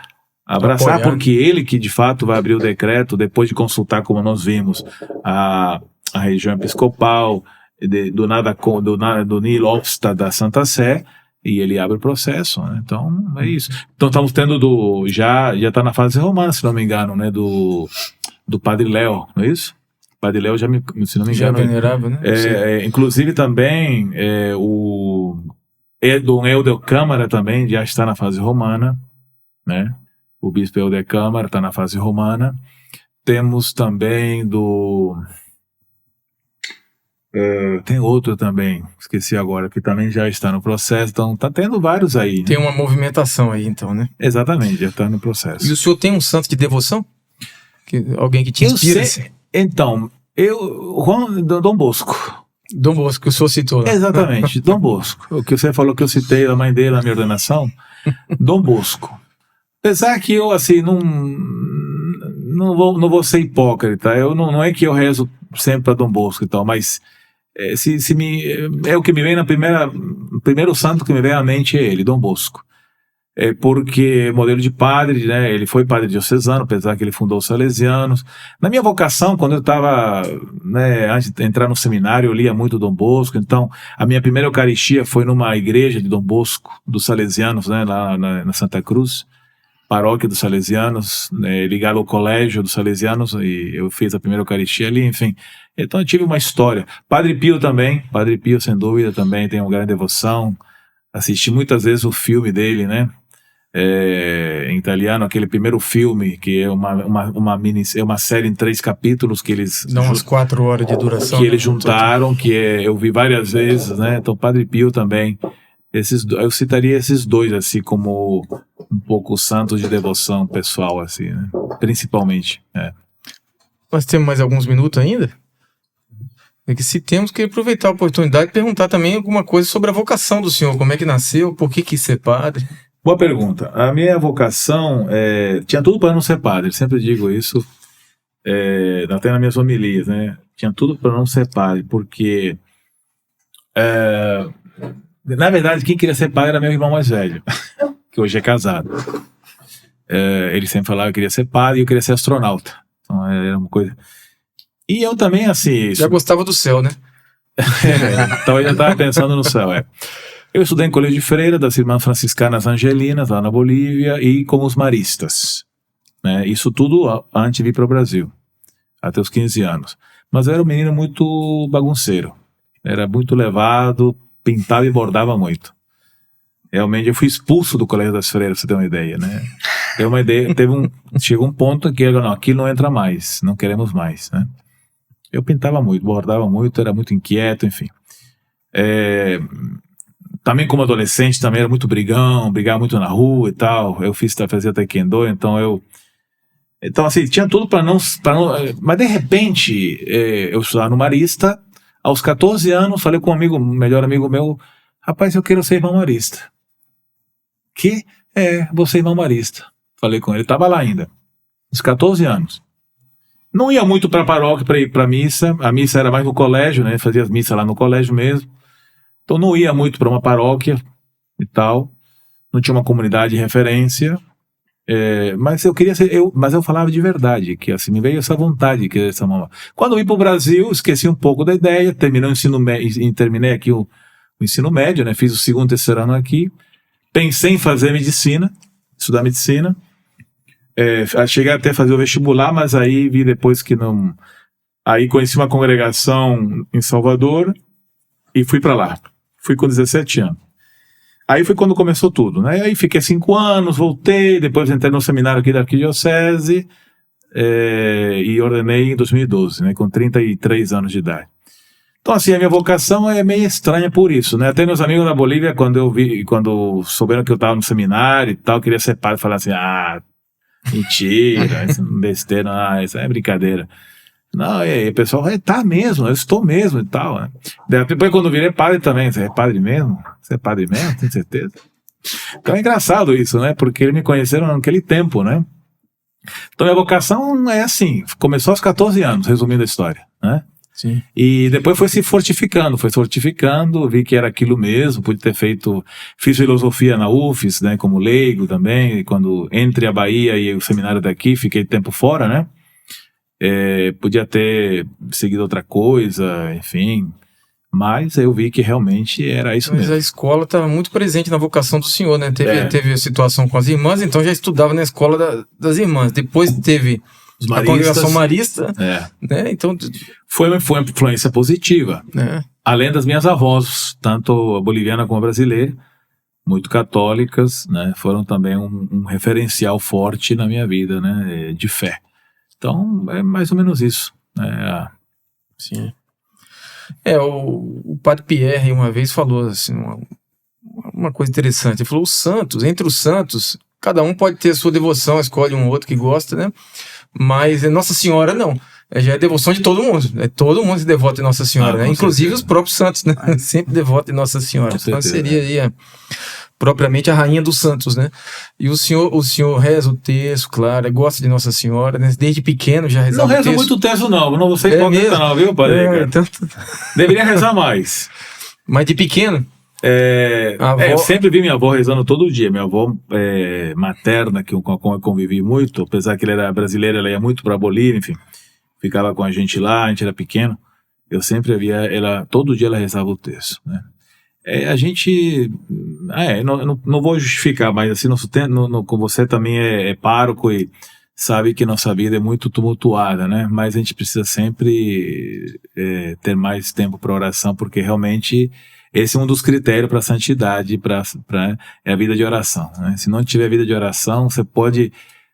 abraçar, apoiar, porque ele que de fato vai abrir o decreto, depois de consultar, como nós vimos, a região episcopal, do Neil Hofstad da Santa Sé, e ele abre o processo, né? Então é isso. Então estamos tendo já está na fase romana, se não me engano, né? Do Padre Léo, não é isso? O Padre Léo se não me engano, venerável, né? inclusive também o Dom Helder Câmara também já está na fase romana, né? O bispo Helder Câmara está na fase romana. Temos também tem outro também, esqueci agora, que também já está no processo. Então tá tendo vários aí, né? Tem uma movimentação aí, então, né? Exatamente, já está no processo. E o senhor tem um santo de devoção? Alguém que te inspira? Então, Dom Bosco. Dom Bosco, que o senhor citou, né? Exatamente, Dom Bosco. O que você falou que eu citei a mãe dele na minha ordenação. Dom Bosco. Apesar que eu, assim, não vou ser hipócrita. Não é que eu rezo sempre para Dom Bosco e tal, mas é o que me vem o primeiro santo que me vem à mente é ele, Dom Bosco. Porque modelo de padre, né? Ele foi padre diocesano, apesar que ele fundou os Salesianos. Na minha vocação, quando eu estava, né, antes de entrar no seminário, eu lia muito Dom Bosco. Então, a minha primeira Eucaristia foi numa igreja de Dom Bosco, dos Salesianos, né, lá na Santa Cruz, paróquia dos Salesianos, né, ligado ao colégio dos Salesianos, e eu fiz a primeira Eucaristia ali, enfim. Então, eu tive uma história. Padre Pio também, Padre Pio, sem dúvida, também tem uma grande devoção. Assisti muitas vezes o filme dele, né? Em italiano, aquele primeiro filme, que é uma série em 3 capítulos que eles... Dá umas 4 horas de duração. Que eles juntaram, eu vi várias vezes, né? Então, Padre Pio também. Eu citaria esses dois, assim, como um pouco santos de devoção pessoal, assim, né? Principalmente, Nós temos mais alguns minutos ainda? É que se temos que aproveitar a oportunidade de perguntar também alguma coisa sobre a vocação do senhor, como é que nasceu, por que quis ser padre? Boa pergunta. A minha vocação tinha tudo para não ser padre, sempre digo isso, até nas minhas homilias, né? Tinha tudo para não ser padre, porque na verdade quem queria ser padre era meu irmão mais velho, que hoje é casado. Ele sempre falava que eu queria ser padre e eu queria ser astronauta. Então era uma coisa. E eu também, assim... Já gostava do céu, né? Então eu já estava pensando no céu, Eu estudei em colégio de freira das Irmãs Franciscanas Angelinas, lá na Bolívia, e com os maristas, né? Isso tudo antes de vir para o Brasil, até os 15 anos. Mas eu era um menino muito bagunceiro, era muito levado, pintava e bordava muito. Realmente eu fui expulso do colégio das freiras, pra você ter uma ideia, né? Chegou um ponto que não, aqui não entra mais, não queremos mais, né? Eu pintava muito, bordava muito, era muito inquieto, enfim. Também como adolescente, também era muito brigava muito na rua e tal. Eu fazia taekwondo, então assim, tinha tudo para não... Mas de repente, eu estudava no Marista. Aos 14 anos, falei com um melhor amigo meu, rapaz, eu quero ser irmão marista. Que? Vou ser irmão marista. Falei com ele, estava lá ainda, aos 14 anos. Não ia muito para a paróquia para ir para missa. A missa era mais no colégio, né? Fazia as missas lá no colégio mesmo. Então não ia muito para uma paróquia e tal. Não tinha uma comunidade de referência. Mas eu queria ser, mas eu falava de verdade, que assim, me veio essa vontade, que essa mamãe. Quando eu vim para o Brasil, esqueci um pouco da ideia, terminei aqui o ensino médio, né? Fiz o 2º e 3º ano aqui. Pensei em fazer medicina, estudar medicina. Cheguei até a fazer o vestibular, mas aí vi depois que não. Aí conheci uma congregação em Salvador e fui para lá. Fui com 17 anos. Aí foi quando começou tudo, né? Aí fiquei 5 anos, voltei, depois entrei no seminário aqui da Arquidiocese e ordenei em 2012, né? Com 33 anos de idade. Então, assim, a minha vocação é meio estranha por isso, né? Até meus amigos da Bolívia, quando souberam que eu estava no seminário e tal, queria ser padre, falaram assim, mentira, isso é besteira, isso é brincadeira. Não, e o pessoal, tá mesmo, eu estou mesmo e tal, né? Depois quando eu virei padre também, você é padre mesmo? Você é padre mesmo? Tem certeza? Então é engraçado isso, né? Porque eles me conheceram naquele tempo, né? Então minha vocação é assim, começou aos 14 anos, resumindo a história, né? Sim. E depois foi fortificando, vi que era aquilo mesmo, fiz filosofia na UFES, né, como leigo também, e quando entre a Bahia e o seminário daqui, fiquei tempo fora, né, podia ter seguido outra coisa, enfim, mas eu vi que realmente era isso mesmo. Mas a escola estava muito presente na vocação do senhor, né, teve a situação com as irmãs, então já estudava na escola das irmãs, depois teve a congregação marista, né? Então foi uma influência positiva. Além das minhas avós, tanto a boliviana como a brasileira, muito católicas, né? Foram também um referencial forte na minha vida, né? De fé. Então é mais ou menos isso. Sim. O padre Pierre uma vez falou assim, uma coisa interessante. Ele falou: entre os santos, cada um pode ter a sua devoção, escolhe um outro que gosta, né? Mas Nossa Senhora não. Já é devoção de todo mundo. Todo mundo se devota em Nossa Senhora, né? Inclusive certeza. Os próprios santos, né? Sempre devota em Nossa Senhora. Então seria aí propriamente a rainha dos santos, né? E o senhor reza o terço, claro, gosta de Nossa Senhora, né? Desde pequeno já rezava o terço. Não reza muito o terço, não vou ser hipócrita não, viu, padre? Então... Deveria rezar mais. Mas de pequeno? Eu sempre vi minha avó rezando todo dia. Minha avó materna, com a qual eu convivi muito, apesar que ela era brasileira, ela ia muito para a Bolívia, enfim, ficava com a gente lá, a gente era pequeno. Eu sempre via ela, todo dia ela rezava o terço, né? A gente, não vou justificar, mas assim, com você também é pároco e sabe que nossa vida é muito tumultuada, né? Mas a gente precisa sempre ter mais tempo para oração, porque realmente esse é um dos critérios para a santidade, é a vida de oração, né? Se não tiver vida de oração, você pode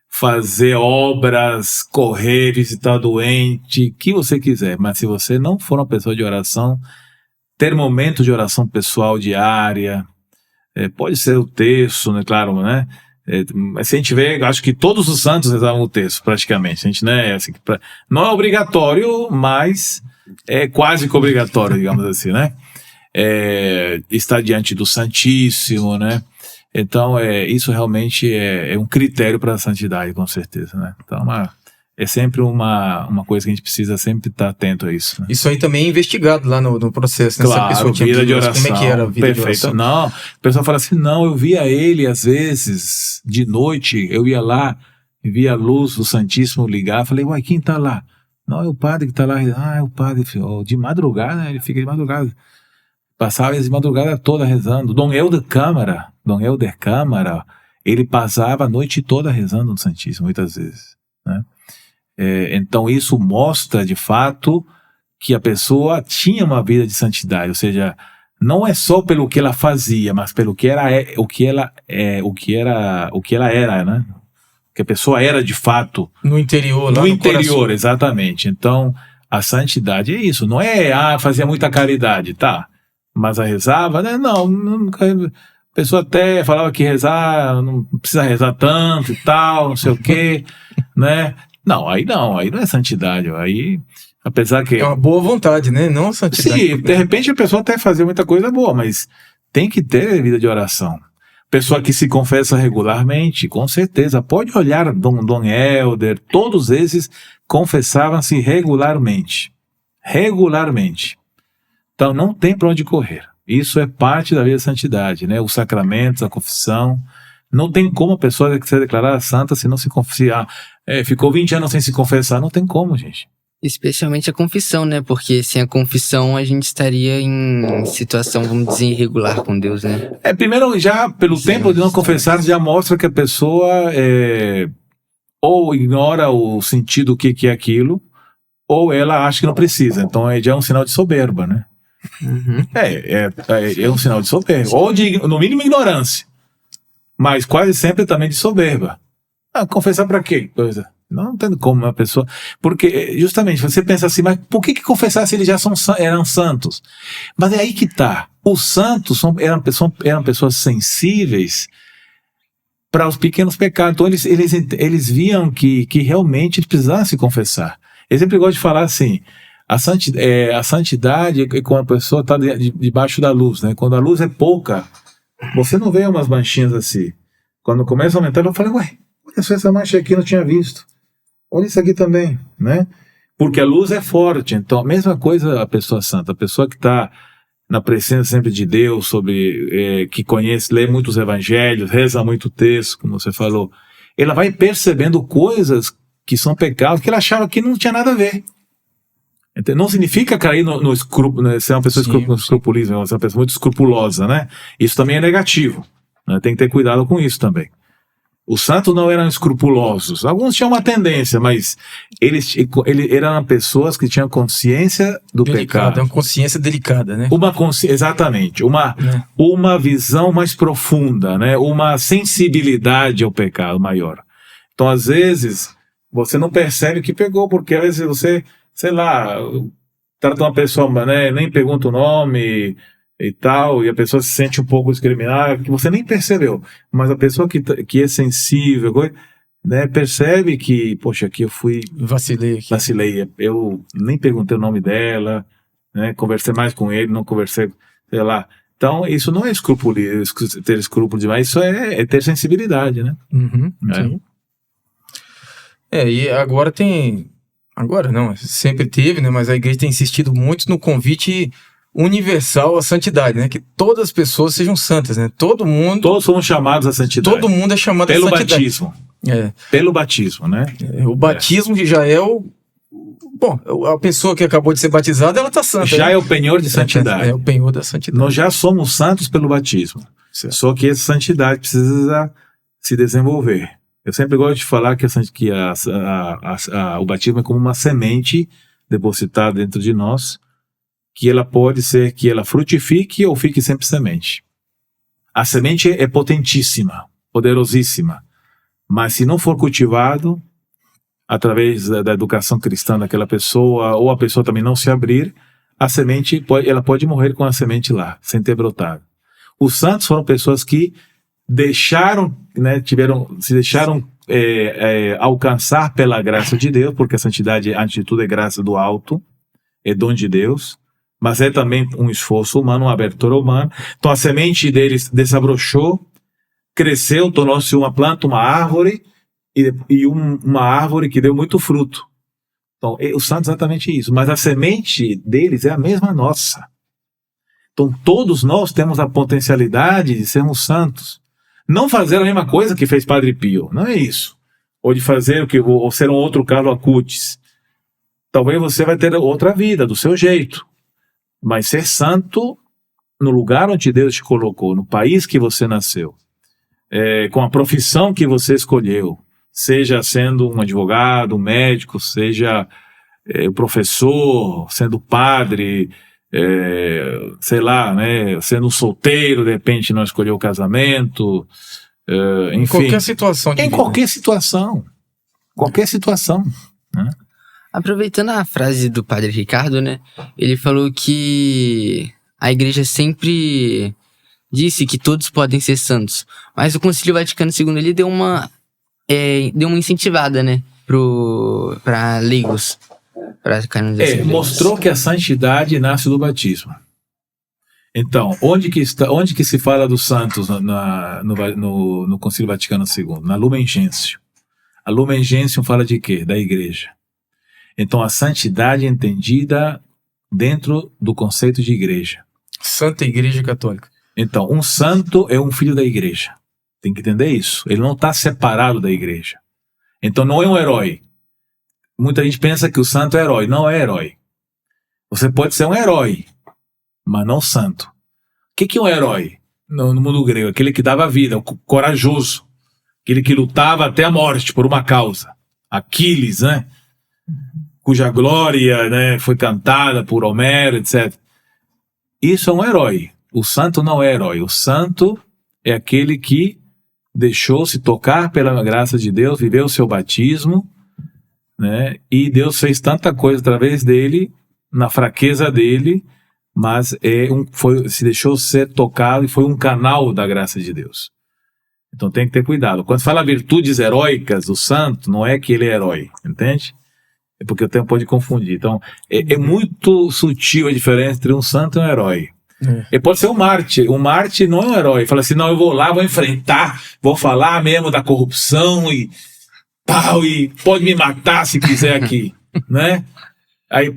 fazer obras, correr, visitar doente, o que você quiser, mas se você não for uma pessoa de oração, ter momentos de oração pessoal diária, pode ser o terço, né? Claro, né? Se a gente vê, acho que todos os santos rezavam o terço, praticamente. A gente, né, assim, não é obrigatório, mas é quase que obrigatório, digamos assim, né? Estar diante do Santíssimo, né? Então, isso realmente é um critério para a santidade, com certeza, né? Então, é sempre uma coisa que a gente precisa sempre estar atento a isso, né? Isso aí também é investigado lá no processo, né? Claro, Essa pessoa vida de oração. Como é que era a vida de oração? Não, o pessoal fala assim, não, eu via ele às vezes, de noite, eu ia lá, via a luz do Santíssimo ligar, falei, uai, quem tá lá? Não, é o padre que tá lá. É o padre, de madrugada, né? Ele fica de madrugada. Passava de madrugada toda rezando. Dom Helder Câmara, ele passava a noite toda rezando no Santíssimo, muitas vezes, né? Então isso mostra de fato que a pessoa tinha uma vida de santidade, ou seja, não é só pelo que ela fazia, mas pelo que ela era, né? Que a pessoa era de fato no interior, lá no interior, exatamente. Então a santidade é isso, não é fazia muita caridade, tá? Mas a rezava, né? Não, nunca. A pessoa até falava que rezar, não precisa rezar tanto e tal, não sei o quê, né? Não é santidade, aí, apesar que... É uma boa vontade, né? Não santidade. Sim, de repente a pessoa até fazia muita coisa boa, mas tem que ter vida de oração. Pessoa que se confessa regularmente, com certeza. Pode olhar Dom Helder, todos esses confessavam-se regularmente. Regularmente. Então não tem para onde correr. Isso é parte da vida da santidade, né? Os sacramentos, a confissão. Não tem como a pessoa ser declarada santa se não se confessar. Ficou 20 anos sem se confessar. Não tem como, gente. Especialmente a confissão, né? Porque sem a confissão a gente estaria em situação, vamos dizer, irregular com Deus, né? Primeiro, já pelo tempo de não confessar, já mostra que a pessoa ou ignora o sentido do que é aquilo, ou ela acha que não precisa. Então já é um sinal de soberba, né? Uhum. É um sinal de soberba. Ou de, no mínimo, ignorância. Mas quase sempre também de soberba. Confessar pra quê? Não tem como uma pessoa... Porque, justamente, você pensa assim, mas por que confessar se eles já eram santos? Mas é aí que tá. Os santos eram pessoas sensíveis para os pequenos pecados. Então eles viam que realmente eles precisavam se confessar. Eu sempre gosto de falar assim, a santidade é quando a pessoa está debaixo da luz, né? Quando a luz é pouca, você não vê umas manchinhas assim. Quando começa a aumentar, eu falo, olha só essa mancha aqui, eu não tinha visto. Olha isso aqui também, né? Porque a luz é forte. Então, a mesma coisa a pessoa santa, a pessoa que está na presença sempre de Deus, que conhece, lê muitos evangelhos, reza muito texto, como você falou, ela vai percebendo coisas que são pecados que ela achava que não tinha nada a ver. Então, não significa cair no escrúpulo, né? Ser uma pessoa escrupulismo, ser uma pessoa muito escrupulosa, né? Isso também é negativo, né? Tem que ter cuidado com isso também. Os santos não eram escrupulosos. Alguns tinham uma tendência, mas eles eram pessoas que tinham consciência do pecado. Uma consciência delicada, né? Exatamente. Uma visão mais profunda, né? Uma sensibilidade ao pecado maior. Então, às vezes, você não percebe que pegou, porque às vezes você, sei lá, trata uma pessoa, né? Nem pergunta o nome... e tal, e a pessoa se sente um pouco discriminada, que você nem percebeu, mas a pessoa que é sensível, né, percebe que, poxa, aqui eu vacilei, eu nem perguntei o nome dela, né, conversei mais com ele, não conversei, sei lá. Então, isso não é ter escrúpulo demais, isso é ter sensibilidade, né? Uhum, sim. E agora não, sempre teve, né, mas a igreja tem insistido muito no convite universal à santidade, né? Que todas as pessoas sejam santas, né? Todos somos chamados à santidade. Todo mundo é chamado à santidade. Pelo batismo, né? O batismo que já é o... Bom, a pessoa que acabou de ser batizada, ela está santa. Já é o penhor de santidade. É o penhor da santidade. Nós já somos santos pelo batismo. Certo. Só que essa santidade precisa se desenvolver. Eu sempre gosto de falar que o batismo é como uma semente depositada dentro de nós, que ela pode ser que ela frutifique ou fique sempre semente. A semente é potentíssima, poderosíssima, mas se não for cultivado através da educação cristã daquela pessoa, ou a pessoa também não se abrir, a semente ela pode morrer com a semente lá, sem ter brotado. Os santos foram pessoas que deixaram, né, se deixaram alcançar pela graça de Deus, porque a santidade, antes de tudo, é graça do alto, é dom de Deus, mas é também um esforço humano, uma abertura humana. Então a semente deles desabrochou, cresceu, tornou-se uma planta, uma árvore, e uma árvore que deu muito fruto. Então os santos é exatamente isso, mas a semente deles é a mesma nossa. Então todos nós temos a potencialidade de sermos santos. Não fazer a mesma coisa que fez Padre Pio, não é isso. Ou de fazer ou ser um outro Carlo Acutis. Talvez você vai ter outra vida, do seu jeito. Mas ser santo no lugar onde Deus te colocou, no país que você nasceu, com a profissão que você escolheu, seja sendo um advogado, um médico, seja o professor, sendo padre, sei lá, né, sendo um solteiro, de repente não escolheu o casamento, enfim. Em qualquer situação de vida. Qualquer situação, né? Aproveitando a frase do Padre Ricardo, né? Ele falou que a igreja sempre disse que todos podem ser santos. Mas o Concílio Vaticano II, ele deu uma incentivada, né? Para leigos. Mostrou que a santidade nasce do batismo. Então, onde que se fala dos santos no Concílio Vaticano II? Na Lumen Gentium. A Lumen Gentium fala de quê? Da igreja. Então, a santidade é entendida dentro do conceito de igreja. Santa Igreja Católica. Então, um santo é um filho da igreja. Tem que entender isso. Ele não está separado da igreja. Então, não é um herói. Muita gente pensa que o santo é herói. Não é herói. Você pode ser um herói, mas não santo. O que é um herói no mundo grego? Aquele que dava vida, o corajoso. Aquele que lutava até a morte por uma causa. Aquiles, né? Cuja glória, né, foi cantada por Homero, etc. Isso é um herói. O santo não é herói. O santo é aquele que deixou-se tocar pela graça de Deus, viveu o seu batismo, né, e Deus fez tanta coisa através dele, na fraqueza dele, mas se deixou ser tocado e foi um canal da graça de Deus. Então tem que ter cuidado. Quando fala virtudes heróicas do santo, não é que ele é herói, entende? É porque o tempo pode confundir. Então, é muito sutil a diferença entre um santo e um herói. Ele pode ser um mártir. Um mártir não é um herói. Fala assim, não, eu vou lá, vou enfrentar, vou falar mesmo da corrupção e tal, e pode me matar se quiser aqui, né? Aí,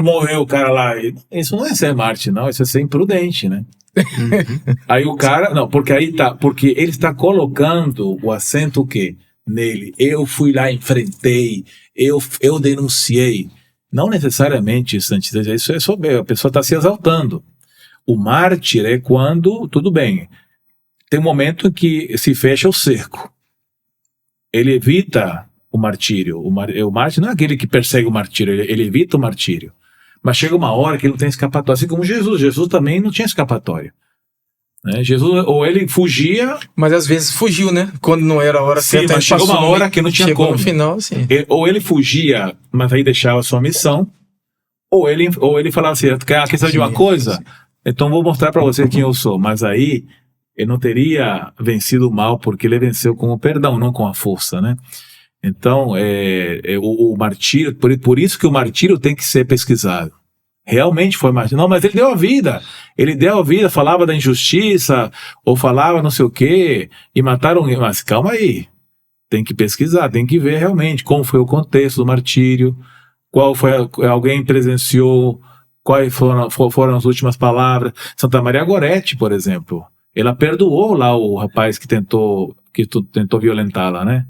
morreu o cara lá. Isso não é ser mártir, não. Isso é ser imprudente, né? Aí o cara... Não, porque ele está colocando o acento o quê? Nele. Eu fui lá, enfrentei, eu denunciei. Não necessariamente santidade, isso é soberbo, a pessoa está se exaltando. O mártir é quando, tudo bem, tem um momento em que se fecha o cerco. Ele evita o martírio. O mártir não é aquele que persegue o martírio, ele evita o martírio. Mas chega uma hora que ele não tem escapatória, assim como Jesus também não tinha escapatória. Né? Jesus, ou ele fugia... Mas às vezes fugiu, né? Quando não era a hora certa. Mas chegou uma hora que não tinha como. No final, sim. Ou ele fugia, mas aí deixava a sua missão, ou ele falava assim, quer saber de uma coisa? Sim. Então vou mostrar para você quem eu sou. Mas aí ele não teria vencido o mal, porque ele venceu com o perdão, não com a força, né? Então, o martírio, por isso que o martírio tem que ser pesquisado. Realmente foi martírio. Não, mas ele deu a vida. Ele deu a vida, falava da injustiça, ou falava não sei o quê, e mataram alguém. Mas calma aí. Tem que pesquisar, tem que ver realmente como foi o contexto do martírio, qual foi, alguém presenciou, quais foram as últimas palavras. Santa Maria Goretti, por exemplo, ela perdoou lá o rapaz que tentou violentá-la, né?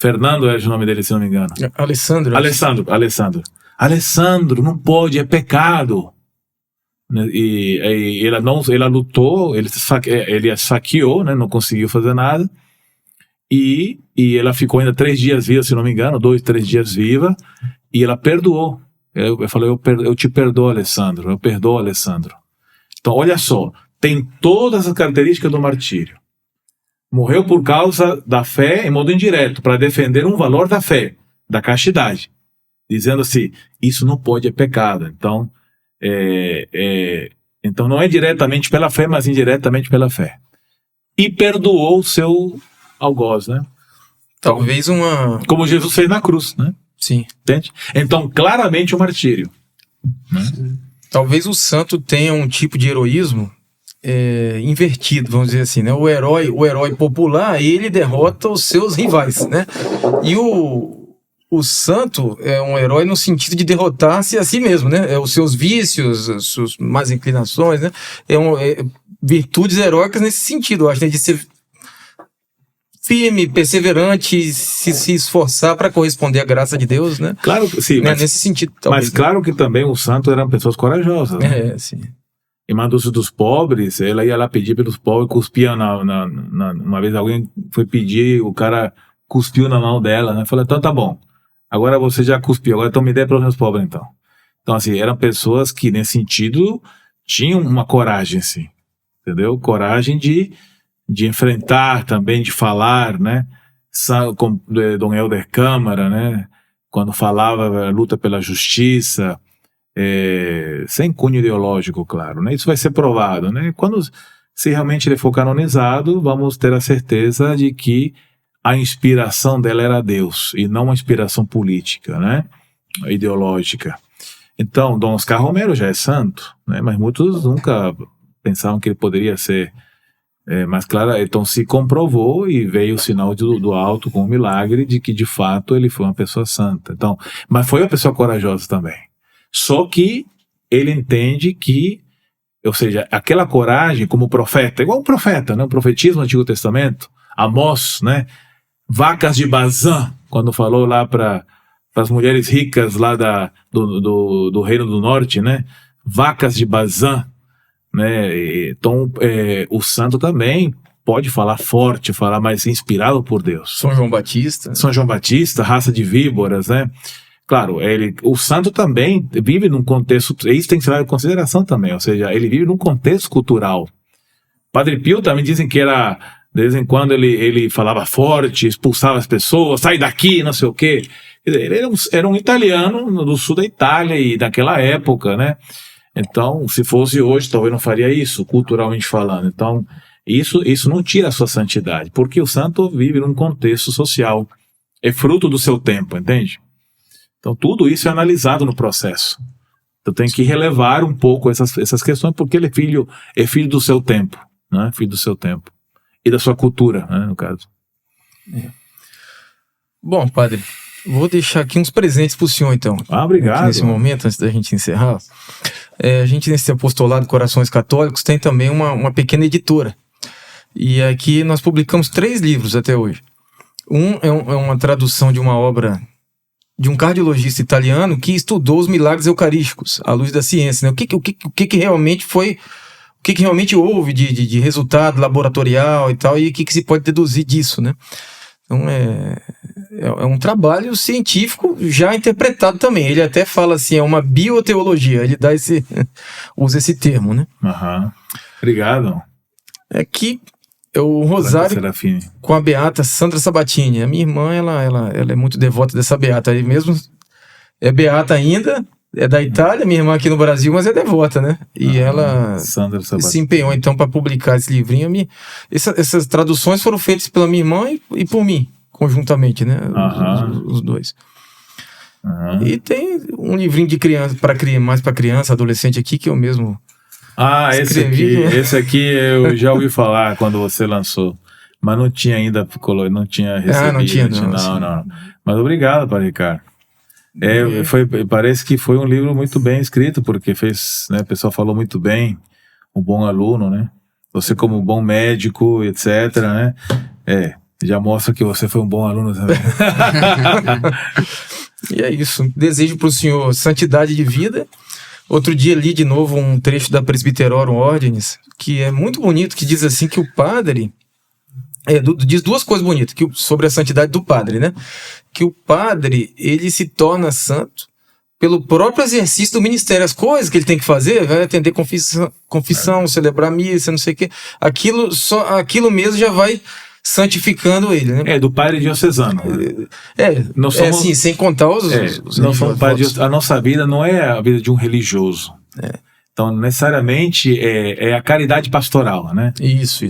Fernando era o nome dele, se não me engano. Alessandro, não pode, é pecado. E ela lutou, ele esfaqueou, né, não conseguiu fazer nada. E ela ficou ainda 3 dias viva, se não me engano, 2, 3 dias viva. E ela perdoou. Eu falei, eu te perdoo, Alessandro. Eu perdoo, Alessandro. Então, olha só, tem todas as características do martírio. Morreu por causa da fé em modo indireto, para defender um valor da fé, da castidade. Dizendo assim, isso não pode, é pecado. Então, então não é diretamente pela fé, mas indiretamente pela fé. E perdoou o seu algoz, né? Talvez como Jesus fez na cruz, né? Sim. Entende? Então, claramente o martírio. Né? Talvez o santo tenha um tipo de heroísmo invertido, vamos dizer assim, né? O herói popular, ele derrota os seus rivais, né? E o santo é um herói no sentido de derrotar-se a si mesmo, né? Os seus vícios, as suas más inclinações, né? Virtudes heróicas nesse sentido, eu acho, né? De ser firme, perseverante, se esforçar para corresponder à graça de Deus, né? Claro que sim. Né? Nesse sentido, talvez. Mas claro que também os santos eram pessoas corajosas. Né? Sim. Irmã dos pobres, ela ia lá pedir pelos pobres, cuspia uma vez alguém foi pedir, o cara cuspiu na mão dela, né? Falou, então tá bom, agora você já cuspiu, agora então me dê para os meus pobres, então. Então, assim, eram pessoas que, nesse sentido, tinham uma coragem, assim, entendeu? Coragem de enfrentar também, de falar, né? Como Dom Helder Câmara, né? Quando falava a luta pela justiça, sem cunho ideológico, claro, né? Isso vai ser provado, né? Se realmente ele for canonizado, vamos ter a certeza de que a inspiração dela era Deus, e não uma inspiração política, né? Ideológica. Então, Dom Oscar Romero já é santo, né? Mas muitos nunca pensavam que ele poderia ser. Mas, claro, então se comprovou e veio o sinal do alto com o milagre de que, de fato, ele foi uma pessoa santa. Então, mas foi uma pessoa corajosa também. Só que ele entende que, ou seja, aquela coragem como profeta, igual um profeta, né? O profetismo do Antigo Testamento, Amós, né? Vacas de Bazã, quando falou lá para as mulheres ricas lá do Reino do Norte, né? Vacas de Bazã, né? Então, o santo também pode falar forte, falar mais inspirado por Deus. São João Batista. São João Batista, raça de víboras, né? Claro, o santo também vive num contexto, isso tem que ser levado em consideração também, ou seja, ele vive num contexto cultural. Padre Pio também dizem que era, de vez em quando ele falava forte, expulsava as pessoas, sai daqui, não sei o quê. Quer dizer, ele era um italiano do sul da Itália e daquela época, né? Então, se fosse hoje, talvez não faria isso, culturalmente falando. Então, isso não tira a sua santidade, porque o santo vive num contexto social, é fruto do seu tempo, entende? Então, tudo isso é analisado no processo. Então, tem que relevar um pouco essas questões, porque ele é filho do seu tempo, né? Filho do seu tempo. E da sua cultura, né, no caso. Bom, padre, vou deixar aqui uns presentes pro senhor, então. Obrigado. Aqui nesse momento, antes da gente encerrar. A gente, nesse apostolado Corações Católicos, tem também uma pequena editora. E aqui nós publicamos 3 livros até hoje. Um é uma tradução de uma obra de um cardiologista italiano que estudou os milagres eucarísticos à luz da ciência, né? O que realmente foi, o que realmente houve de resultado laboratorial e tal, e o que se pode deduzir disso, né? Então é um trabalho científico já interpretado também. Ele até fala assim, é uma bioteologia, ele usa esse termo, né? Obrigado. Aqui é o Rosário com a beata Sandra Sabatini. A minha irmã, ela é muito devota dessa beata. Ele mesmo é beata ainda, é da Itália, minha irmã aqui no Brasil, mas é devota, né? E ela se empenhou então para publicar esse livrinho. Essas traduções foram feitas pela minha irmã e por mim, conjuntamente, né? Os dois. E tem um livrinho de criança, mais para criança, adolescente aqui, que eu mesmo escrevi. Esse aqui eu já ouvi falar quando você lançou, mas não tinha ainda, não tinha recebido. Não. Mas obrigado, Padre Ricardo. Parece que foi um livro muito bem escrito, porque né, o pessoal falou muito bem, um bom aluno, né? Você como um bom médico, etc, né? Já mostra que você foi um bom aluno também. E é isso. Desejo para o senhor santidade de vida. Outro dia li de novo um trecho da Presbyterorum Ordinis, que é muito bonito, que diz assim que o padre... diz 2 coisas bonitas sobre a santidade do padre, né? Que o padre, ele se torna santo pelo próprio exercício do ministério. As coisas que ele tem que fazer, vai atender confissão, celebrar missa, não sei o quê. Aquilo mesmo já vai santificando ele, né? Do padre diocesano. Assim, sem contar os não somos a nossa vida não é a vida de um religioso. Então, necessariamente, é a caridade pastoral, né? Isso.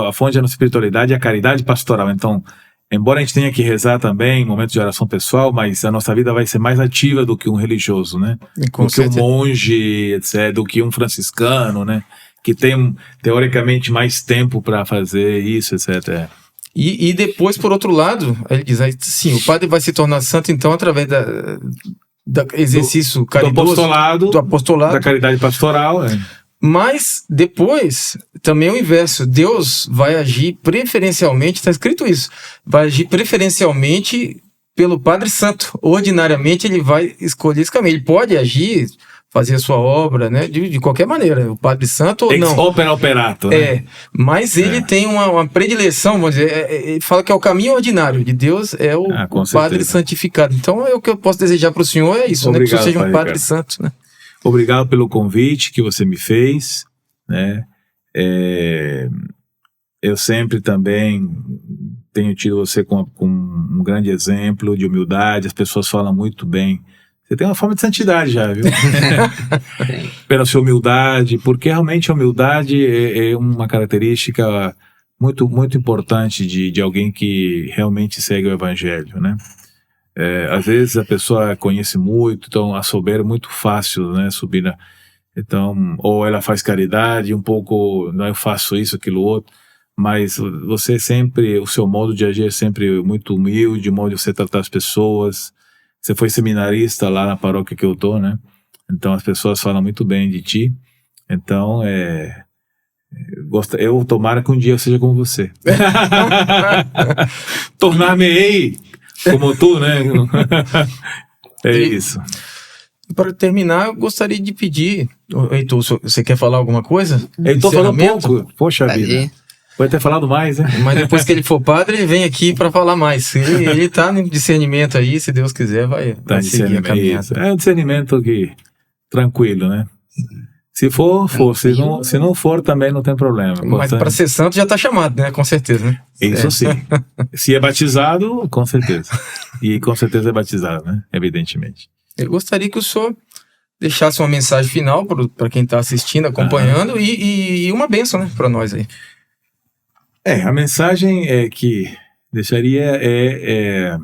A fonte da nossa espiritualidade é a caridade pastoral. Então, embora a gente tenha que rezar também em momentos de oração pessoal, mas a nossa vida vai ser mais ativa do que um religioso, né? Do que um monge, etc., do que um franciscano, né? Que tem, teoricamente, mais tempo para fazer isso, etc. E depois, por outro lado, ele diz, sim, o padre vai se tornar santo, então, através do exercício caridoso, do apostolado, da caridade pastoral. Mas, depois, também é o inverso. Deus vai agir preferencialmente, está escrito isso, vai agir preferencialmente pelo Padre Santo. Ordinariamente, ele vai escolher esse caminho. Ele pode agir, fazer a sua obra, né, de qualquer maneira, o Padre Santo ou não. Ex opera operato, né? Mas ele tem uma predileção, vamos dizer, ele fala que é o caminho ordinário de Deus, é o Padre santificado. Então, o que eu posso desejar para o senhor é isso, obrigado, né, que o senhor seja um Padre Ricardo. Santo, né? Obrigado pelo convite que você me fez, né? Eu sempre também tenho tido você com um grande exemplo de humildade, as pessoas falam muito bem. Você tem uma forma de santidade já, viu? Pela sua humildade, porque realmente a humildade é uma característica muito, muito importante de alguém que realmente segue o Evangelho, né? Às vezes a pessoa conhece muito, então a soberba é muito fácil, né, subir na... Então, ou ela faz caridade, um pouco, não, eu faço isso, aquilo, outro, mas você sempre, o seu modo de agir é sempre muito humilde, o modo de você tratar as pessoas. Você foi seminarista lá na paróquia que eu tô, né? Então as pessoas falam muito bem de ti. Então, eu tomara que um dia eu seja como você. Tornar-me-ei como tu, né? Isso. Para terminar, eu gostaria de pedir... Heitor, você quer falar alguma coisa? Heitor falou pouco. Poxa vida. Pode ter falado mais, né? Mas depois que ele for padre, ele vem aqui para falar mais. Ele tá no discernimento aí, se Deus quiser, vai seguir a caminhada. É um discernimento tranquilo, né? Se for. Se não for, também não tem problema. Mas para ser santo já tá chamado, né? Com certeza, né? Isso sim. Se é batizado, com certeza. E com certeza é batizado, né? Evidentemente. Eu gostaria que o senhor deixasse uma mensagem final para quem está assistindo, acompanhando e uma bênção, né, para nós aí. A mensagem que deixaria é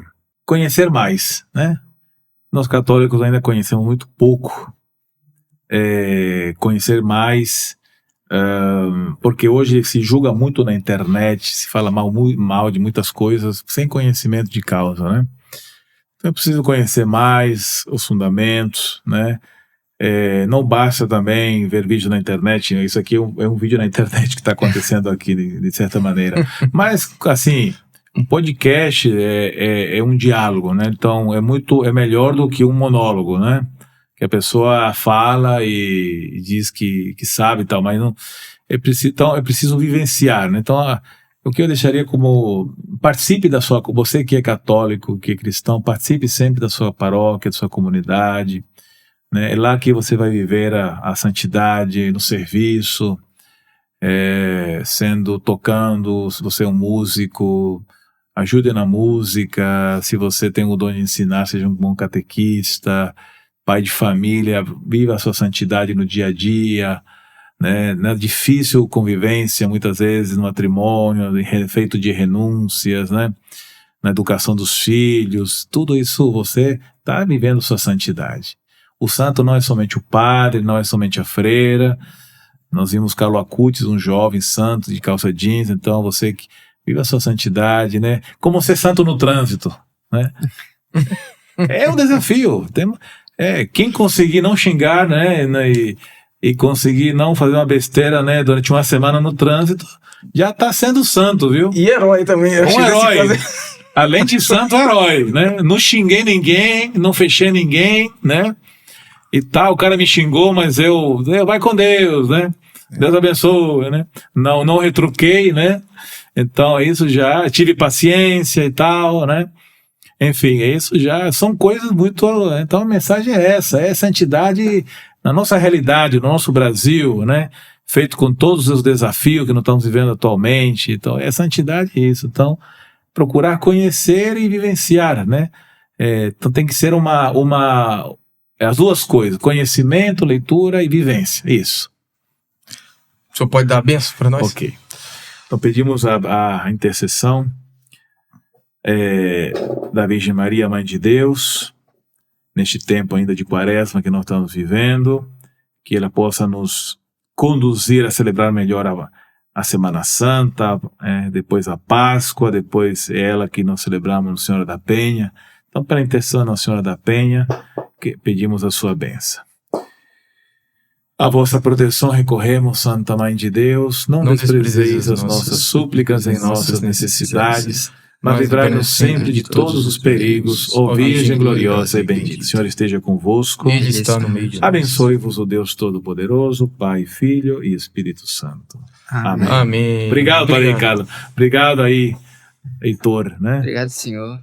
conhecer mais, né? Nós católicos ainda conhecemos muito pouco. Conhecer mais, porque hoje se julga muito na internet, se fala mal de muitas coisas, sem conhecimento de causa, né? Então é preciso conhecer mais os fundamentos, né? Não basta também ver vídeo na internet. Isso aqui é um vídeo na internet que está acontecendo aqui, de certa maneira. Mas, assim, um podcast é um diálogo, né? Então é melhor do que um monólogo, né? Que a pessoa fala e diz que sabe e tal, mas não então é preciso vivenciar, né? Então o que eu deixaria como participe você que é católico, que é cristão, participe sempre da sua paróquia, da sua comunidade, né? É lá que você vai viver a santidade no serviço, tocando. Se você é um músico, ajude na música. Se você tem o dom de ensinar, seja um bom catequista, pai de família, viva a sua santidade no dia a dia, né? Na difícil convivência, muitas vezes, no matrimônio, feito de renúncias, né? Na educação dos filhos, tudo isso você está vivendo sua santidade. O santo não é somente o padre, não é somente a freira. Nós vimos Carlo Acutis, um jovem santo de calça jeans. Então você que vive a sua santidade, né? Como ser santo no trânsito, né? É um desafio. Quem conseguir não xingar, né? E conseguir não fazer uma besteira, né? Durante uma semana no trânsito, já está sendo santo, viu? E herói também. Um herói. Além de santo, herói, né? Não xinguei ninguém, não fechei ninguém, né? E tal, o cara me xingou, mas vai com Deus, né? Deus abençoe, né? Não retruquei, né? Então, isso já, tive paciência e tal, né? Enfim, isso já são coisas muito... Então, a mensagem é essa, é santidade na nossa realidade, no nosso Brasil, né? Feito com todos os desafios que nós estamos vivendo atualmente. Então, santidade é isso. Então, procurar conhecer e vivenciar, né? Então, tem que ser as duas coisas, conhecimento, leitura e vivência, isso. O senhor pode dar a benção para nós? Ok. Então pedimos a intercessão da Virgem Maria, Mãe de Deus, neste tempo ainda de quaresma que nós estamos vivendo, que ela possa nos conduzir a celebrar melhor a Semana Santa, depois a Páscoa, depois ela que nós celebramos no Senhora da Penha. Então, pela intercessão da Nossa Senhora da Penha, que pedimos a sua bênção. A vossa proteção recorremos, Santa Mãe de Deus, não desprezeis as nossas súplicas em nossas necessidades, mas livrai-nos sempre de todos os perigos, ó Virgem gloriosa e bendita. O Senhor esteja convosco. Ele está no meio de nós. Abençoe-vos o Deus Todo-Poderoso, Pai, Filho e Espírito Santo. Amém. Amém. Obrigado, Padre Ricardo. Obrigado aí, Heitor, né? Obrigado, senhor.